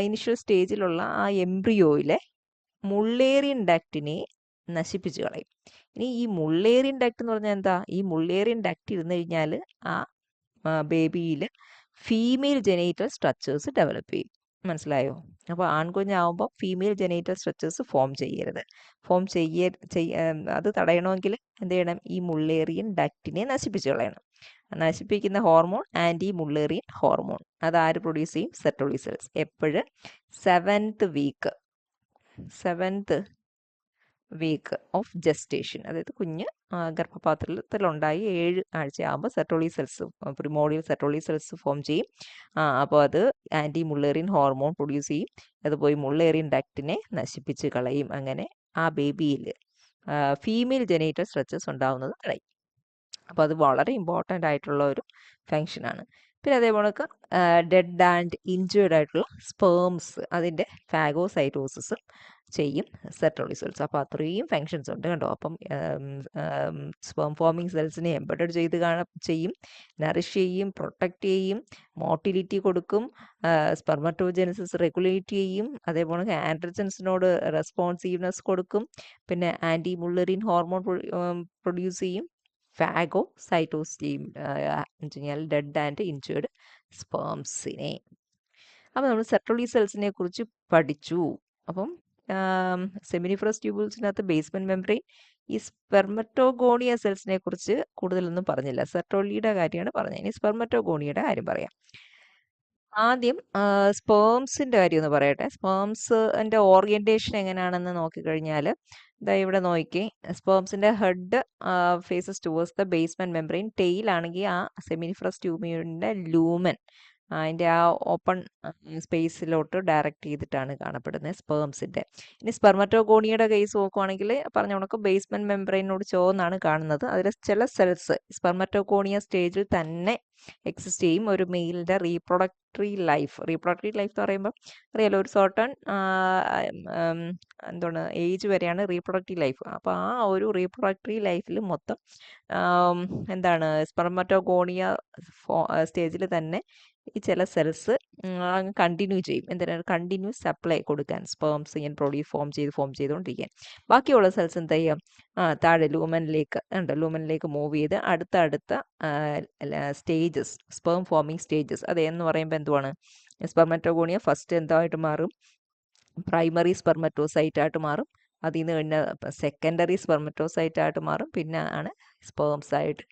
ഇനിഷ്യൽ സ്റ്റേജിലുള്ള ആ എംബ്രിയോയിലെ മുള്ളേറിയൻ ഡക്റ്റിനെ നശിപ്പിച്ച് കളയും. ഇനി ഈ മുള്ളേറിയൻ ഡക്റ്റ് എന്ന് പറഞ്ഞാൽ എന്താ? ഈ മുള്ളേറിയൻ ഡക്റ്റ് ഇരുന്ന് കഴിഞ്ഞാൽ ആ ബേബിയിൽ ഫീമെയിൽ ജെനൈറ്റൽ സ്ട്രക്ചേഴ്സ് ഡെവലപ്പ് ചെയ്യും. മനസ്സിലായോ? അപ്പോൾ ആൺകുഞ്ഞാവുമ്പോൾ ഫീമെയിൽ ജെനൈറ്റൽ സ്ട്രക്ചേഴ്സ് ഫോം ചെയ്യരുത്. അത് തടയണമെങ്കിൽ എന്ത് ചെയ്യണം? ഈ മുള്ളേറിയൻ ഡക്റ്റിനെ നശിപ്പിച്ച് കളയണം. നശിപ്പിക്കുന്ന ഹോർമോൺ ആൻറ്റി മുള്ളേറിയൻ ഹോർമോൺ. അത് ആര് പ്രൊഡ്യൂസ് ചെയ്യും? Sertoli cells. എപ്പോഴും 7th വീക്ക് ഓഫ് ജസ്റ്റേഷൻ, അതായത് കുഞ്ഞ് ഗർഭപാത്രത്തിലുണ്ടായി 7 ആഴ്ചയാകുമ്പോൾ Sertoli cells, primordial Sertoli cells form ചെയ്യും. അപ്പോൾ അത് ആൻറ്റി മുള്ളേറിയൻ ഹോർമോൺ പ്രൊഡ്യൂസ് ചെയ്യും. അത് പോയി മുള്ളേറിയൻ ഡക്റ്റിനെ നശിപ്പിച്ച് കളയും. അങ്ങനെ ആ ബേബിയിൽ ഫീമെയിൽ ജെനൈറ്റൽ സ്ട്രക്ചേഴ്സ് ഉണ്ടാവുന്നത് തടയും. അപ്പോൾ അത് വളരെ ഇമ്പോർട്ടൻ്റ് ആയിട്ടുള്ള ഒരു ഫങ്ഷനാണ്. പിന്നെ അതേപോലെ ഡെഡ് ആൻഡ് ഇഞ്ചേർഡ് ആയിട്ടുള്ള സ്പേംസ്, അതിൻ്റെ ഫാഗോസൈറ്റോസിസും ചെയ്യും സെർട്ടോളി സെൽസ്. അപ്പോൾ അത്രയും ഫങ്ഷൻസ് ഉണ്ട് കേട്ടോ. അപ്പം സ്പേം ഫോമിങ് സെൽസിനെ എംബഡഡ് ചെയ്യും, നറിഷ് ചെയ്യും, പ്രൊട്ടക്റ്റ് ചെയ്യും, മോട്ടിലിറ്റി കൊടുക്കും, സ്പെർമറ്റോജെനിസിസ് റെഗുലേറ്റ് ചെയ്യും, അതേപോലെ ആൻഡ്രജൻസിനോട് റെസ്പോൺസീവ്നെസ് കൊടുക്കും, പിന്നെ ആൻറ്റി മുള്ളറിൻ ഹോർമോൺ പ്രൊഡ്യൂസ് ചെയ്യും, ഫാഗോസൈറ്റോസ് ചെയ്യും എന്ന് വെച്ച് കഴിഞ്ഞാൽ ഡെഡ് ആൻഡ് ഇഞ്ചേർഡ് സ്പേംസിനെ. അപ്പോൾ നമ്മൾ സെർട്ടോളി സെൽസിനെ കുറിച്ച് പഠിച്ചു. അപ്പം സെമിനിഫറസ് ട്യൂബിൾസിനകത്ത് ബേസ്മെന്റ് മെംബ്രെയിൻ, ഈ സ്പെർമറ്റോഗോണിയ സെൽസിനെ കുറിച്ച് കൂടുതലൊന്നും പറഞ്ഞില്ല. സെർട്ടോളിയുടെ കാര്യമാണ് പറഞ്ഞത്. ഇനി സ്പെർമറ്റോഗോണിയയുടെ കാര്യം പറയാം. ആദ്യം സ്പേംസിൻ്റെ കാര്യം ഒന്ന് പറയട്ടെ. സ്പേംസിൻ്റെ ഓറിയൻറ്റേഷൻ എങ്ങനെയാണെന്ന് നോക്കിക്കഴിഞ്ഞാൽ, ഇതാ ഇവിടെ നോക്കി, സ്പേംസിൻ്റെ head faces towards the basement membrane, tail ആണെങ്കിൽ ആ സെമിനിഫറസ് ട്യൂബിൻ്റെ ലൂമൻ, അതിൻ്റെ ആ ഓപ്പൺ സ്പേസിലോട്ട് ഡയറക്റ്റ് ചെയ്തിട്ടാണ് കാണപ്പെടുന്നത് സ്പേംസിൻ്റെ. ഇനി സ്പെർമറ്റോഗോണിയുടെ കേസ് നോക്കുവാണെങ്കിൽ പറഞ്ഞ കണക്ക് ബേസ്മെന്റ് മെംബ്രെയിനോട് ചേർന്നാണ് കാണുന്നത്. അതിൽ ചില സെൽസ് സ്പെർമറ്റോഗോണിയ സ്റ്റേജിൽ തന്നെ എക്സിസ്റ്റ് ചെയ്യും. ഒരു മെയിലിൻ്റെ റീപ്രൊഡക്ടറി ലൈഫ് എന്ന് പറയുമ്പോൾ അറിയാലോ, ഒരു സർട്ടൺ ഏജ് വരെയാണ് റീപ്രൊഡക്റ്റീവ് ലൈഫ്. അപ്പോൾ ആ ഒരു റീപ്രൊഡക്ടറി ലൈഫിൽ മൊത്തം സ്പെർമറ്റോഗോണിയ സ്റ്റേജിൽ തന്നെ ഈ ചില സെൽസ് കണ്ടിന്യൂ ചെയ്യും. എന്തിനാണ്? കണ്ടിന്യൂസ് സപ്ലൈ കൊടുക്കാൻ, സ്പേംസ് ഇങ്ങനെ ഫോം ചെയ്തുകൊണ്ടിരിക്കാൻ. ബാക്കിയുള്ള സെൽസ് എന്താ ചെയ്യും? താഴെ ലൂമനിലേക്ക് മൂവ് ചെയ്ത് അടുത്ത സ്റ്റേജസ്, സ്പേം ഫോമിങ് സ്റ്റേജസ്, അതെന്ന് പറയുമ്പോൾ എന്തുവാണ്? സ്പെർമറ്റോഗോണിയ ഫസ്റ്റ് എന്തായിട്ട് മാറും? പ്രൈമറി സ്പെർമറ്റോസൈറ്റ് ആയിട്ട് മാറും. അതിൽ നിന്ന് കഴിഞ്ഞ സെക്കൻഡറി സ്പെർമറ്റോസൈറ്റ് ആയിട്ട് മാറും. പിന്നെ ആണ് സ്പേംസ് ആയിട്ട്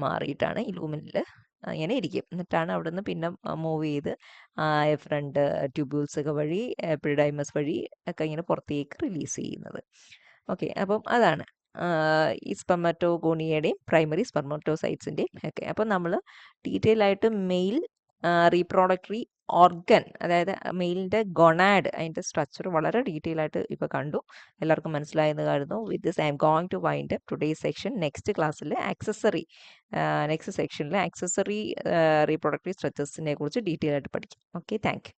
മാറിയിട്ടാണ് ഈ ലൂമിനിൽ ഇങ്ങനെ ഇരിക്കും. എന്നിട്ടാണ് അവിടെ നിന്ന് പിന്നെ മൂവ് ചെയ്ത് ഫ്രണ്ട് ട്യൂബ്യൂൾസ് ഒക്കെ വഴി, എപ്പിഡൈമസ് വഴി ഒക്കെ ഇങ്ങനെ പുറത്തേക്ക് റിലീസ് ചെയ്യുന്നത്. ഓക്കെ, അപ്പം അതാണ് ഈ സ്പെർമറ്റോഗോണിയയുടെയും പ്രൈമറി സ്പെർമറ്റോസൈറ്റ്സിൻ്റെയും ഒക്കെ. അപ്പം നമ്മൾ ഡീറ്റെയിൽ ആയിട്ട് മെയിൽ റീപ്രൊഡക്ടറി ഓർഗൻ, അതായത് മെയിലിൻ്റെ ഗൊണാഡ്, അതിൻ്റെ സ്ട്രക്ചർ വളരെ ഡീറ്റെയിൽ ആയിട്ട് ഇപ്പോൾ കണ്ടു. എല്ലാവർക്കും മനസ്സിലായെന്ന് കരുതുന്നു. With this I'm going to wind up today section. Next സെക്ഷനിൽ ആക്സസറി റീപ്രൊഡക്ടറി സ്ട്രക്ചേഴ്സിനെ കുറിച്ച് ഡീറ്റെയിൽ ആയിട്ട് പഠിക്കും. Okay, thank U.